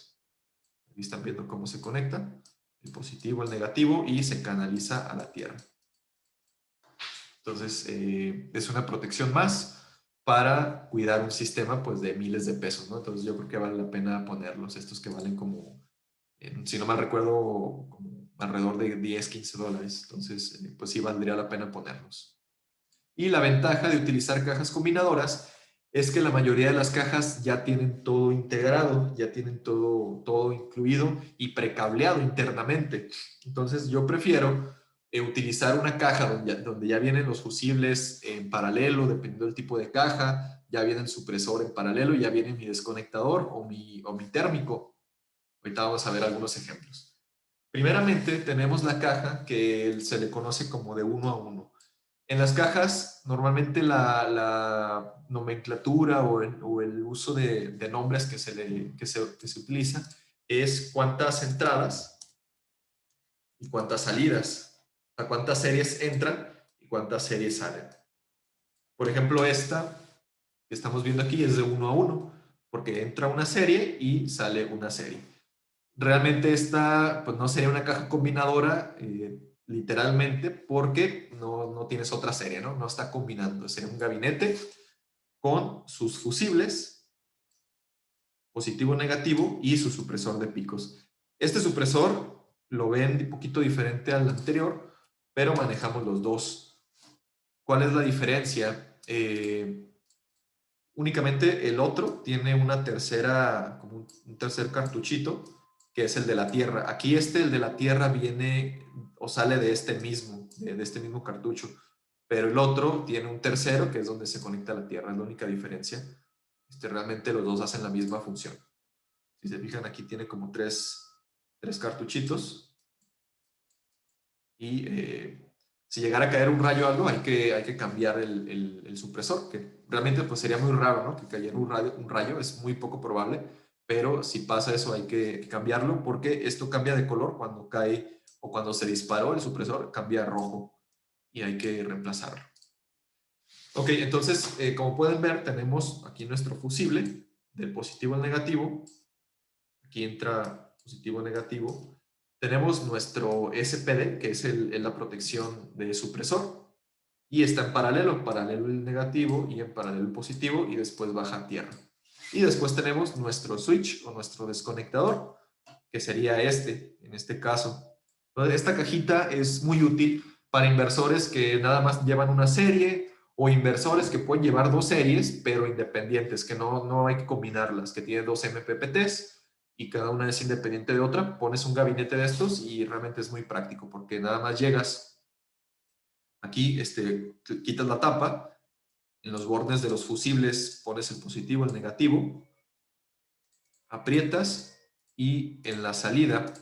Aquí están viendo cómo se conecta, el positivo, el negativo, y se canaliza a la tierra. Entonces es una protección más para cuidar un sistema pues de miles de pesos, ¿no? Entonces yo creo que vale la pena ponerlos, estos que valen como, si no mal recuerdo, como alrededor de 10, 15 dólares. Entonces pues sí valdría la pena ponerlos. Y la ventaja de utilizar cajas combinadoras es que la mayoría de las cajas ya tienen todo integrado, ya tienen todo incluido y precableado internamente. Entonces yo prefiero utilizar una caja donde ya vienen los fusibles en paralelo, dependiendo del tipo de caja, ya viene el supresor en paralelo, ya viene mi desconectador o mi térmico. Ahorita vamos a ver algunos ejemplos. Primeramente tenemos la caja que se le conoce como de 1 a 1. En las cajas, normalmente la nomenclatura o el uso de nombres que se utiliza es cuántas entradas y cuántas salidas. O sea, cuántas series entran y cuántas series salen. Por ejemplo, esta que estamos viendo aquí es de 1 a 1, porque entra una serie y sale una serie. Realmente esta pues no sería una caja combinadora literalmente, porque no tienes otra serie, ¿no? No está combinando. Sería un gabinete con sus fusibles, positivo, negativo, y su supresor de picos. Este supresor lo ven un poquito diferente al anterior, pero manejamos los dos. ¿Cuál es la diferencia? Únicamente el otro tiene una tercera, como un tercer cartuchito, que es el de la tierra. Aquí el de la tierra viene o sale de este mismo, de este mismo cartucho. Pero el otro tiene un tercero, que es donde se conecta a la tierra. Es la única diferencia. Realmente los dos hacen la misma función. Si se fijan, aquí tiene como tres cartuchitos. Y si llegara a caer un rayo o algo, hay que cambiar el supresor, que realmente pues sería muy raro, ¿no? Que cayera un rayo, es muy poco probable, pero si pasa eso hay que cambiarlo porque esto cambia de color cuando cae o cuando se disparó el supresor, cambia a rojo y hay que reemplazarlo. Ok, entonces, como pueden ver, tenemos aquí nuestro fusible del positivo al negativo. Aquí entra positivo negativo. Tenemos nuestro SPD, que es la protección de supresor, y está en paralelo el negativo y en paralelo el positivo, y después baja a tierra. Y después tenemos nuestro switch o nuestro desconectador, que sería en este caso. Entonces, esta cajita es muy útil para inversores que nada más llevan una serie o inversores que pueden llevar dos series, pero independientes, que no hay que combinarlas, que tienen dos MPPTs y cada una es independiente de otra. Pones un gabinete de estos y realmente es muy práctico porque nada más llegas aquí, quitas la tapa, en los bordes de los fusibles pones el positivo, el negativo, aprietas y en la salida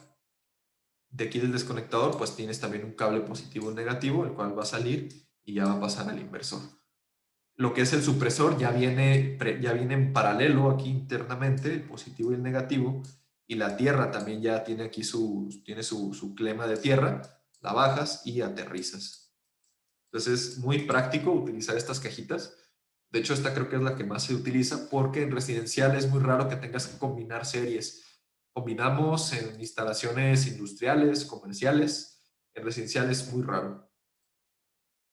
de aquí del desconectador pues tienes también un cable positivo y negativo, el cual va a salir y ya va a pasar al inversor. Lo que es el supresor ya viene en paralelo aquí internamente, el positivo y el negativo, y la tierra también ya tiene aquí su clema de tierra, la bajas y aterrizas. Entonces es muy práctico utilizar estas cajitas. De hecho, esta creo que es la que más se utiliza porque en residencial es muy raro que tengas que combinar series. Combinamos en instalaciones industriales, comerciales, en residencial es muy raro.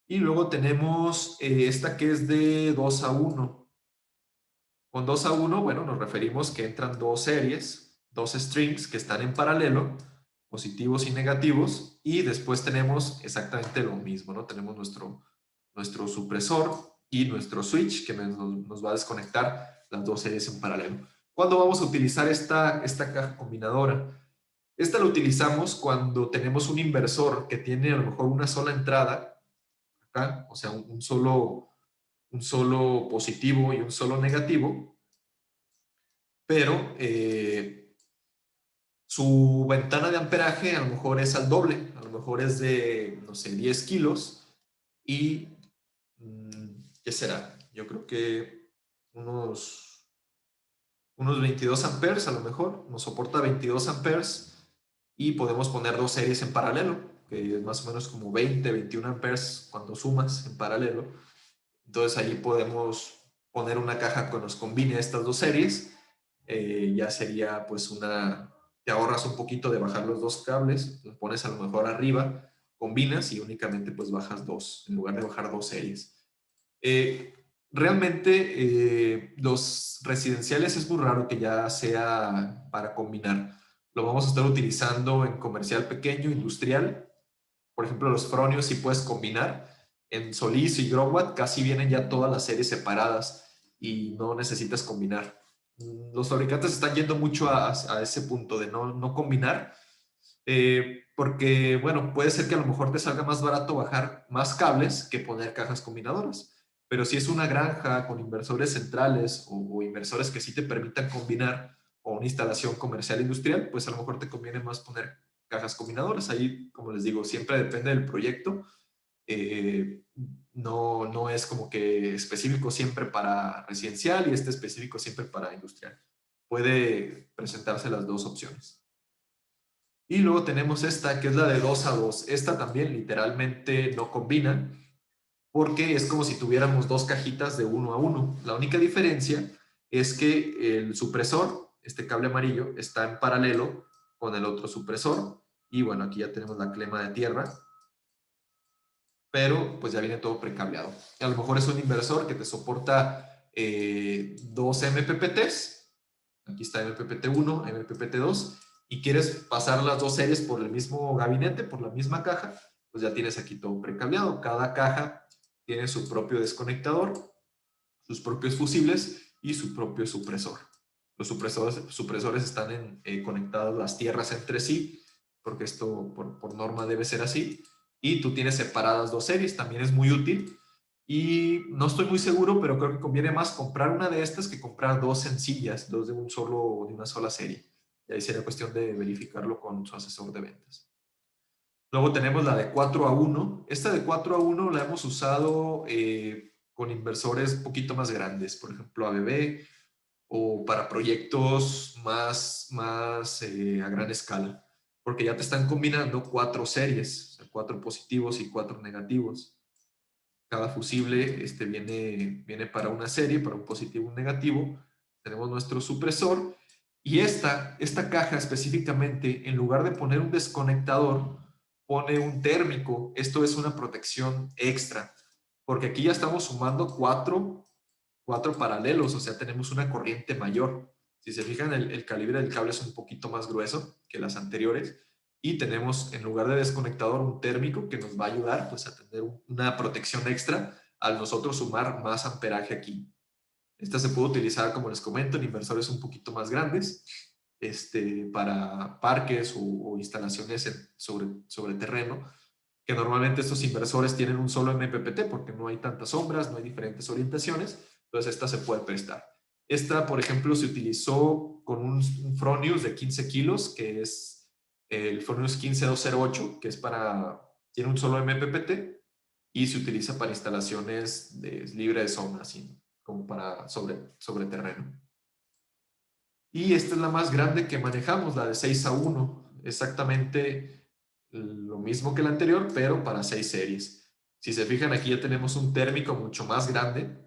Y luego tenemos esta que es de 2 a 1. Con 2 a 1, bueno, nos referimos que entran dos series, dos strings que están en paralelo, positivos y negativos, y después tenemos exactamente lo mismo, ¿no? Tenemos nuestro supresor y nuestro switch que nos va a desconectar las dos series en paralelo. ¿Cuándo vamos a utilizar esta caja combinadora? Esta la utilizamos cuando tenemos un inversor que tiene a lo mejor una sola entrada, acá, o sea, un solo positivo y un solo negativo, pero su ventana de amperaje a lo mejor es al doble, a lo mejor es de, no sé, 10 kilos y, ¿qué será? Yo creo que unos 22 amperes a lo mejor, nos soporta 22 amperes y podemos poner dos series en paralelo, que es más o menos como 21 amperes cuando sumas en paralelo. Entonces allí podemos poner una caja que nos combine estas dos series. Ya sería pues te ahorras un poquito de bajar los dos cables, los pones a lo mejor arriba, combinas y únicamente pues bajas dos, en lugar de bajar dos series. Realmente los residenciales es muy raro que ya sea para combinar. Lo vamos a estar utilizando en comercial pequeño, industrial. Por ejemplo, los fronios sí puedes combinar. En Solís y Growatt casi vienen ya todas las series separadas y no necesitas combinar. Los fabricantes están yendo mucho a ese punto de no combinar, porque, bueno, puede ser que a lo mejor te salga más barato bajar más cables que poner cajas combinadoras. Pero si es una granja con inversores centrales o inversores que sí te permitan combinar o una instalación comercial industrial, pues a lo mejor te conviene más poner cajas combinadoras. Ahí, como les digo, siempre depende del proyecto. Eh, no es como que específico siempre para residencial y específico siempre para industrial. Puede presentarse las dos opciones. Y luego tenemos esta, que es la de 2 a 2. Esta también literalmente no combina, porque es como si tuviéramos dos cajitas de 1 a 1. La única diferencia es que el supresor, este cable amarillo, está en paralelo con el otro supresor. Y bueno, aquí ya tenemos la clema de tierra, pero pues ya viene todo precableado. A lo mejor es un inversor que te soporta dos MPPTs. Aquí está MPPT 1, MPPT 2, y quieres pasar las dos series por el mismo gabinete, por la misma caja, pues ya tienes aquí todo precableado. Cada caja tiene su propio desconectador sus propios fusibles y su propio supresor. Los supresores están conectados las tierras entre sí, porque esto por norma debe ser así, y tú tienes separadas dos series, también es muy útil, y no estoy muy seguro, pero creo que conviene más comprar una de estas que comprar dos sencillas, dos de una sola serie. Y ahí sería cuestión de verificarlo con su asesor de ventas. Luego tenemos la de 4 a 1. Esta de 4 a 1 la hemos usado con inversores un poquito más grandes, por ejemplo ABB, o para proyectos más a gran escala, porque ya te están combinando 4 series, o sea, 4 positivos y 4 negativos. Cada fusible viene para una serie, para un positivo y un negativo. Tenemos nuestro supresor y esta caja específicamente, en lugar de poner un desconectador, pone un térmico. Esto es una protección extra, porque aquí ya estamos sumando cuatro paralelos, o sea, tenemos una corriente mayor. Si se fijan, el calibre del cable es un poquito más grueso que las anteriores y tenemos, en lugar de desconectador, un térmico que nos va a ayudar pues, a tener una protección extra al nosotros sumar más amperaje aquí. Esta se puede utilizar, como les comento, en inversores un poquito más grandes, para parques o instalaciones sobre terreno, que normalmente estos inversores tienen un solo MPPT porque no hay tantas sombras, no hay diferentes orientaciones, entonces esta se puede prestar. Esta, por ejemplo, se utilizó con un Fronius de 15 kilos, que es el Fronius 15208, que tiene un solo MPPT y se utiliza para instalaciones libre de sombras, como para sobre terreno. Y esta es la más grande que manejamos, la de 6 a 1, exactamente lo mismo que la anterior, pero para 6 series. Si se fijan, aquí ya tenemos un térmico mucho más grande,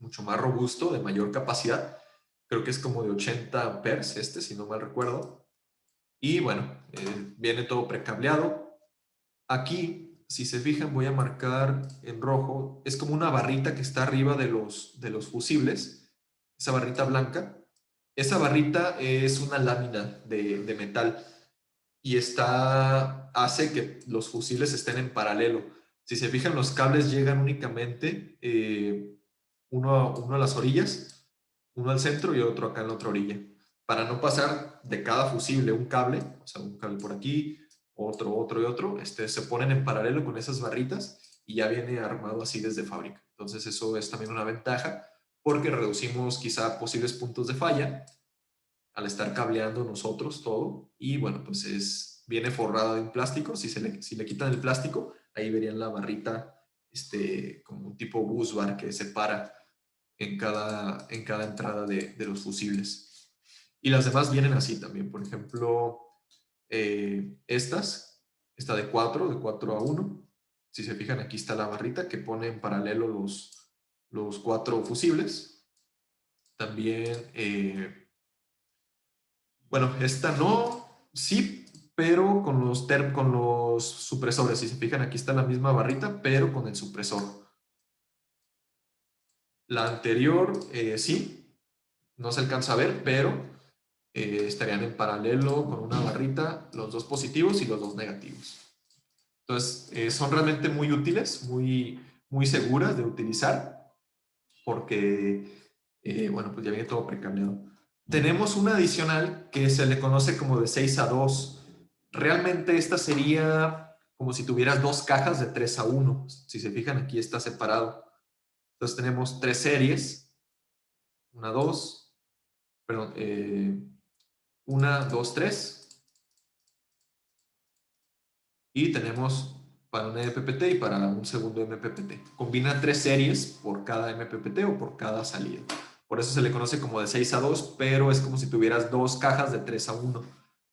mucho más robusto, de mayor capacidad. Creo que es como de 80 amperes si no mal recuerdo. Y bueno, viene todo precableado. Aquí, si se fijan, voy a marcar en rojo. Es como una barrita que está arriba de los fusibles. Esa barrita blanca. Esa barrita es una lámina de metal y hace que los fusibles estén en paralelo. Si se fijan, los cables llegan únicamente uno a las orillas, uno al centro y otro acá en la otra orilla, para no pasar de cada fusible un cable, o sea, un cable por aquí, otro y otro, se ponen en paralelo con esas barritas y ya viene armado así desde fábrica. Entonces eso es también una ventaja porque reducimos quizá posibles puntos de falla al estar cableando nosotros todo. Y bueno, pues viene forrada de un plástico. Si le quitan el plástico, ahí verían la barrita, como un tipo bus bar que separa en cada entrada de los fusibles. Y las demás vienen así también. Por ejemplo, esta de 4 a 1. Si se fijan, aquí está la barrita que pone en paralelo los 4 fusibles. También bueno, esta no, sí, pero con los supresores. Si se fijan, aquí está la misma barrita, pero con el supresor. La anterior, sí, no se alcanza a ver, pero estarían en paralelo con una barrita, los dos positivos y los dos negativos. Entonces, son realmente muy útiles, muy, muy seguras de utilizar, porque, bueno, pues ya viene todo precableado. Tenemos una adicional que se le conoce como de 6 a 2. Realmente esta sería como si tuvieras dos cajas de 3 a 1. Si se fijan, aquí está separado. Entonces tenemos 3 series, una, dos, perdón, una, dos, tres, y tenemos para un MPPT y para un segundo MPPT. Combina 3 series por cada MPPT o por cada salida. Por eso se le conoce como de 6 a 2, pero es como si tuvieras dos cajas de 3 a 1.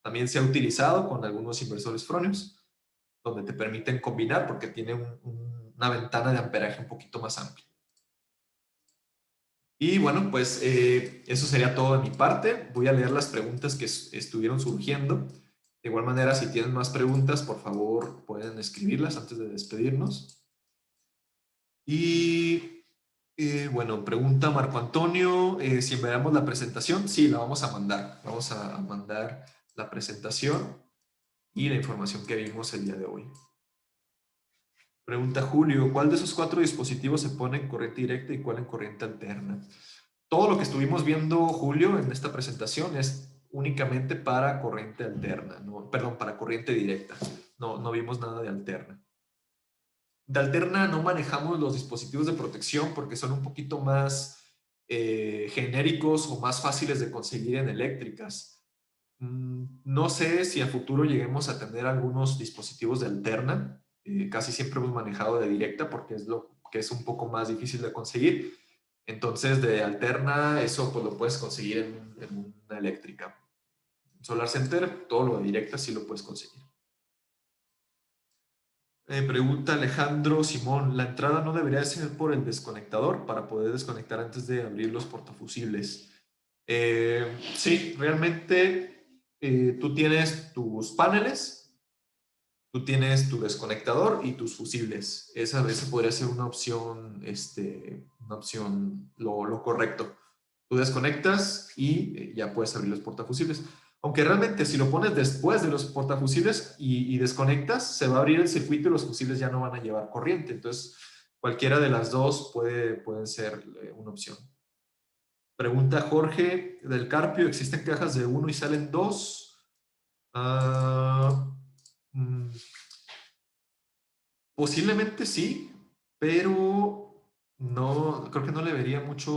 También se ha utilizado con algunos inversores Fronius, donde te permiten combinar porque tiene una ventana de amperaje un poquito más amplia. Y bueno, pues eso sería todo de mi parte. Voy a leer las preguntas que estuvieron surgiendo. De igual manera, si tienen más preguntas, por favor, pueden escribirlas antes de despedirnos. Y bueno, pregunta Marco Antonio, si enviamos la presentación. Sí, la vamos a mandar. Vamos a mandar la presentación y la información que vimos el día de hoy. Pregunta Julio, ¿cuál de esos 4 dispositivos se pone en corriente directa y cuál en corriente alterna? Todo lo que estuvimos viendo, Julio, en esta presentación es únicamente para corriente alterna, no, perdón, para corriente directa. No vimos nada de alterna. De alterna no manejamos los dispositivos de protección porque son un poquito más genéricos o más fáciles de conseguir en eléctricas. No sé si a futuro lleguemos a tener algunos dispositivos de alterna. Casi siempre hemos manejado de directa porque es lo que es un poco más difícil de conseguir. Entonces, de alterna, eso pues lo puedes conseguir en una eléctrica. Solar Center, todo lo de directa sí lo puedes conseguir. Pregunta Alejandro Simón, ¿la entrada no debería ser por el desconectador para poder desconectar antes de abrir los portafusibles? Sí, realmente tú tienes tus paneles, tú tienes tu desconectador y tus fusibles. Esa vez podría ser una opción lo correcto. Tú desconectas y ya puedes abrir los portafusibles. Aunque realmente si lo pones después de los portafusibles y desconectas, se va a abrir el circuito y los fusibles ya no van a llevar corriente. Entonces, cualquiera de las dos pueden ser una opción. Pregunta Jorge del Carpio, ¿existen cajas de uno y salen dos? Ah, mm, posiblemente sí, pero no, creo que no le vería mucha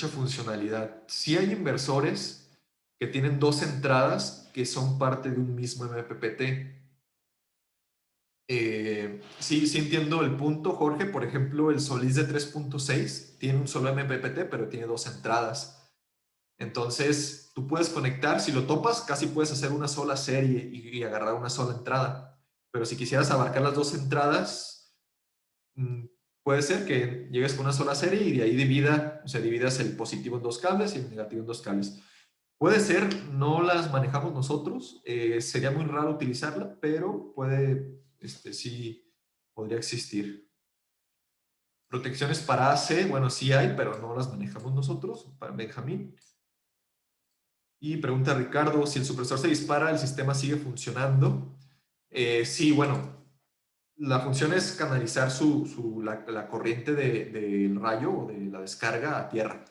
funcionalidad. Sí hay inversores que tienen dos entradas que son parte de un mismo MPPT. Sí entiendo el punto, Jorge. Por ejemplo, el Solís de 3.6 tiene un solo MPPT, pero tiene dos entradas. Entonces, tú puedes conectar, si lo topas, casi puedes hacer una sola serie y agarrar una sola entrada. Pero si quisieras abarcar las dos entradas, puede ser que llegues con una sola serie y de ahí dividas el positivo en dos cables y el negativo en dos cables. Puede ser, no las manejamos nosotros, sería muy raro utilizarla, pero sí, podría existir. Protecciones para AC, bueno, sí hay, pero no las manejamos nosotros, para Benjamín. Y pregunta Ricardo, si el supresor se dispara, ¿el sistema sigue funcionando? Sí, bueno, la función es canalizar la corriente del rayo o de la descarga a tierra.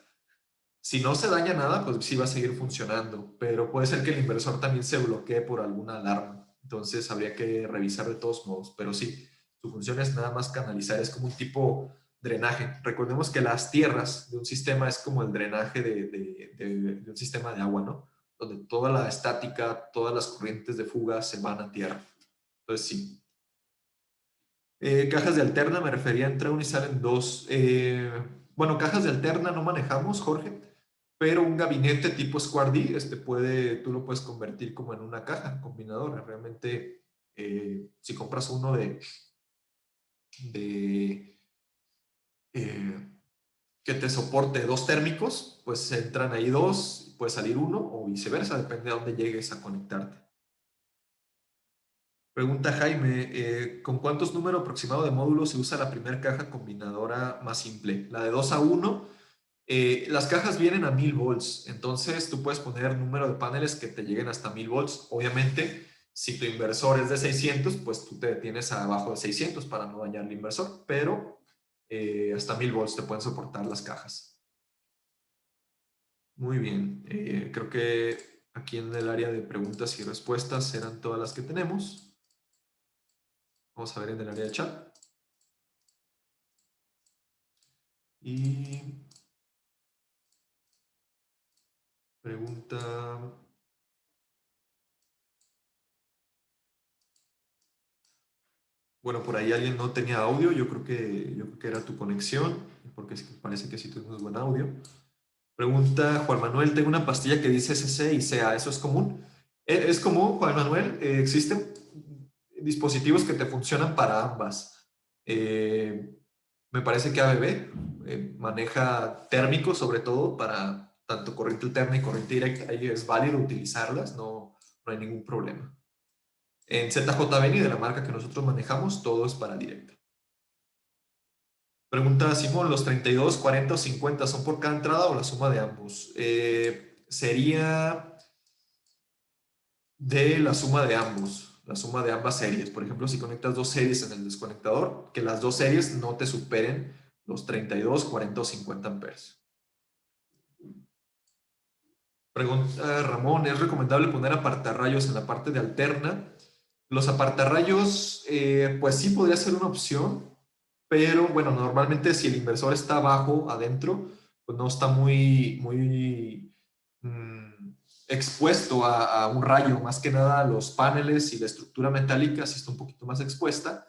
Si no se daña nada, pues sí va a seguir funcionando, pero puede ser que el inversor también se bloquee por alguna alarma. Entonces habría que revisar de todos modos, pero sí, su función es nada más canalizar, es como un tipo drenaje. Recordemos que las tierras de un sistema es como el drenaje de un sistema de agua, ¿no? Donde toda la estática, todas las corrientes de fuga se van a tierra. Entonces sí. Cajas de alterna, me refería a entrar una y salen dos. Bueno, cajas de alterna no manejamos, Jorge, pero un gabinete tipo Square D, tú lo puedes convertir como en una caja combinadora. Realmente, si compras uno de que te soporte dos térmicos, pues entran ahí dos, puede salir uno o viceversa, depende de dónde llegues a conectarte. Pregunta Jaime, ¿con cuántos números aproximado de módulos se usa la primera caja combinadora más simple? La de 2 a 1. Las cajas vienen a 1000 volts, entonces tú puedes poner número de paneles que te lleguen hasta 1000 volts. Obviamente, si tu inversor es de 600, pues tú te detienes abajo de 600 para no dañar el inversor, pero hasta 1000 volts te pueden soportar las cajas. Muy bien, creo que aquí en el área de preguntas y respuestas eran todas las que tenemos. Vamos a ver en el área de chat. Y pregunta... Bueno, por ahí alguien no tenía audio, yo creo que era tu conexión, porque parece que sí tuvimos buen audio. Pregunta Juan Manuel, tengo una pastilla que dice CC y CA, ¿eso es común? Es común, Juan Manuel, existen dispositivos que te funcionan para ambas. Me parece que ABB maneja térmicos sobre todo para tanto corriente alterna y corriente directa, ahí es válido utilizarlas, no hay ningún problema. En ZJBeni, de la marca que nosotros manejamos, todo es para directa. Pregunta Simón, ¿los 32, 40 o 50 son por cada entrada o la suma de ambos? Sería de la suma de ambos. la suma de ambas series. Por ejemplo, si conectas dos series en el desconectador, que las dos series no te superen los 32, 40 o 50 amperes. Pregunta Ramón, ¿es recomendable poner apartarrayos en la parte de alterna? Los apartarrayos, pues sí podría ser una opción, pero bueno, normalmente si el inversor está abajo, adentro, pues no está muy expuesto a un rayo. Más que nada los paneles y la estructura metálica sí está un poquito más expuesta.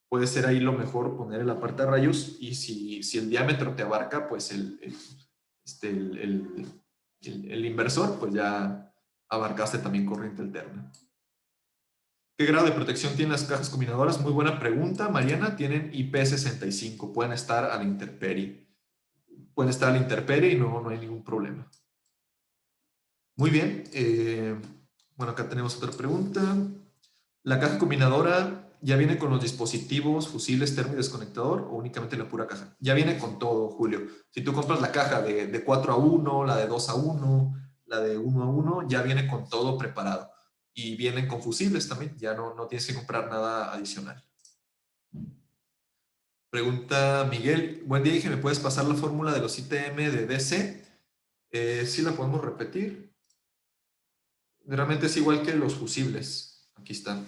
Puede ser ahí lo mejor poner el apartarrayos, y si el diámetro te abarca, pues este, el inversor, pues ya abarcaste también corriente alterna. ¿Qué grado de protección tienen las cajas combinadoras? Muy buena pregunta, Mariana. Tienen IP65, pueden estar a la intemperie. Pueden estar a la intemperie y no hay ningún problema. Muy bien. Bueno, acá tenemos otra pregunta. ¿La caja combinadora ya viene con los dispositivos, fusibles, termo y desconectador, o únicamente la pura caja? Ya viene con todo, Julio. Si tú compras la caja de 4 a 1, la de 2 a 1, la de 1 a 1, ya viene con todo preparado. Y vienen con fusibles también, ya no tienes que comprar nada adicional. Pregunta Miguel, buen día, dije, ¿me puedes pasar la fórmula de los ITM de DC? Sí, la podemos repetir. Realmente es igual que los fusibles. Aquí están.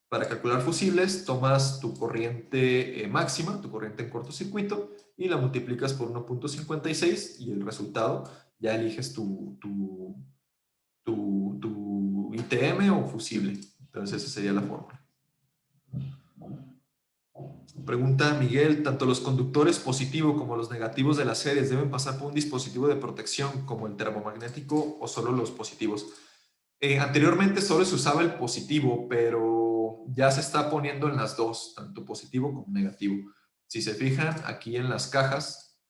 Para calcular fusibles, tomas tu corriente máxima, tu corriente en cortocircuito, y la multiplicas por 1.56 y el resultado ya eliges tu ITM o fusible. Entonces esa sería la fórmula. Pregunta Miguel, ¿tanto los conductores positivo como los negativos de las series deben pasar por un dispositivo de protección como el termomagnético o solo los positivos? Anteriormente solo se usaba el positivo, pero ya se está poniendo en las dos, tanto positivo como negativo. Si se fijan, aquí en las cajas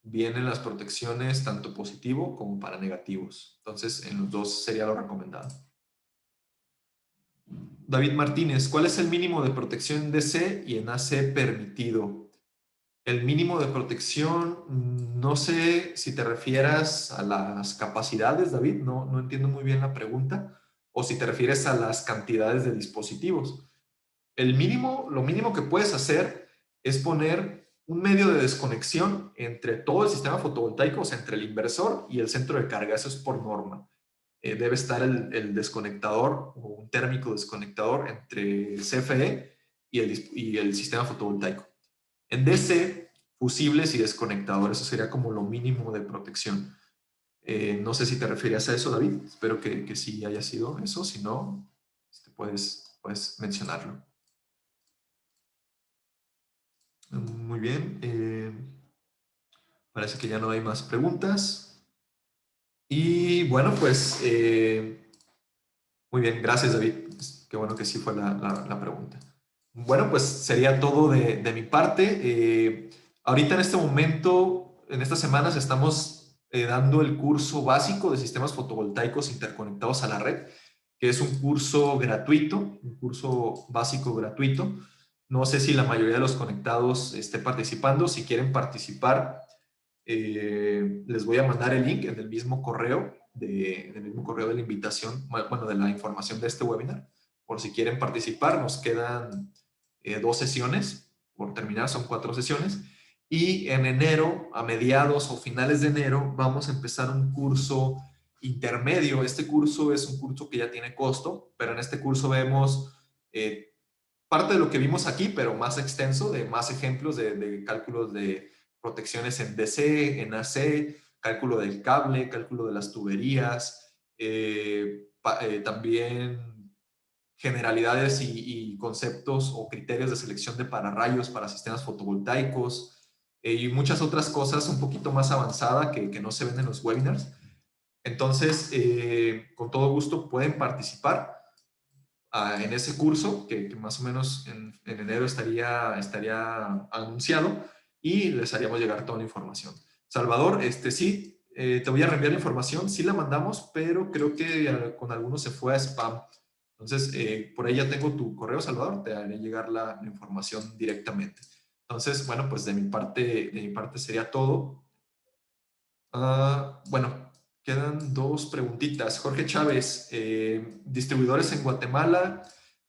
vienen las protecciones tanto positivo como para negativos. Entonces, en los dos sería lo recomendado. David Martínez, ¿cuál es el mínimo de protección en DC y en AC permitido? El mínimo de protección, no sé si te refieras a las capacidades, David, no entiendo muy bien la pregunta, o si te refieres a las cantidades de dispositivos. El mínimo, lo mínimo que puedes hacer es poner un medio de desconexión entre todo el sistema fotovoltaico, o sea, entre el inversor y el centro de carga. Eso es por norma. Debe estar el desconectador o un térmico desconectador entre CFE y el sistema fotovoltaico. En DC, fusibles y desconectadores, eso sería como lo mínimo de protección. No sé si te referías a eso, David. Espero que sí haya sido eso. Si no, puedes mencionarlo. Muy bien. Parece que ya no hay más preguntas. Y bueno, pues muy bien. Gracias, David. Qué bueno que sí fue la pregunta. Bueno, pues sería todo de mi parte. Ahorita en este momento, en estas semanas, estamos dando el curso básico de sistemas fotovoltaicos interconectados a la red, que es un curso gratuito, un curso básico gratuito. No sé si la mayoría de los conectados esté participando. Si quieren participar, les voy a mandar el link en el mismo correo, en el mismo correo de la invitación, bueno, de la información de este webinar. Por si quieren participar, nos quedan 2 sesiones por terminar, son 4 sesiones. Y en enero, a mediados o finales de enero, vamos a empezar un curso intermedio. Este curso es un curso que ya tiene costo, pero en este curso vemos parte de lo que vimos aquí, pero más extenso, de más ejemplos de cálculos de protecciones en DC, en AC, cálculo del cable, cálculo de las tuberías, también generalidades y conceptos o criterios de selección de pararrayos para sistemas fotovoltaicos, y muchas otras cosas un poquito más avanzadas que no se ven en los webinars. Entonces, con todo gusto pueden participar en ese curso, que más o menos en enero estaría anunciado, y les haríamos llegar toda la información. Salvador, sí, te voy a reenviar la información, sí la mandamos, pero creo que con algunos se fue a spam. Entonces, por ahí ya tengo tu correo, Salvador, te haré llegar la información directamente. Entonces, bueno, pues de mi parte sería todo. Bueno, quedan 2 preguntitas. Jorge Chávez, distribuidores en Guatemala,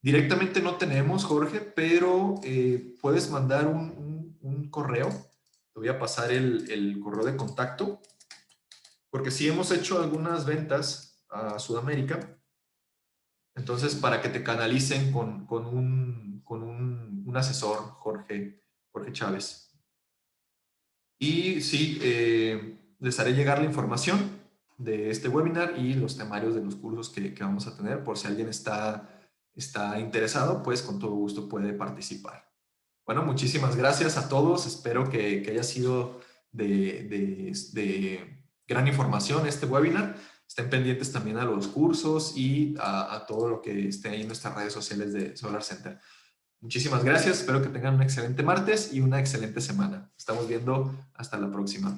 Directamente no tenemos, Jorge, pero puedes mandar un correo. Te voy a pasar el correo de contacto, porque sí hemos hecho algunas ventas a Sudamérica. Entonces, para que te canalicen con un asesor, Jorge Chávez. Y sí, les haré llegar la información de este webinar y los temarios de los cursos que vamos a tener. Por si alguien está interesado, pues con todo gusto puede participar. Bueno, muchísimas gracias a todos. Espero que haya sido de gran información este webinar. Estén pendientes también a los cursos y a todo lo que esté ahí en nuestras redes sociales de Solar Center. Muchísimas gracias. Espero que tengan un excelente martes y una excelente semana. Estamos viendo. Hasta la próxima.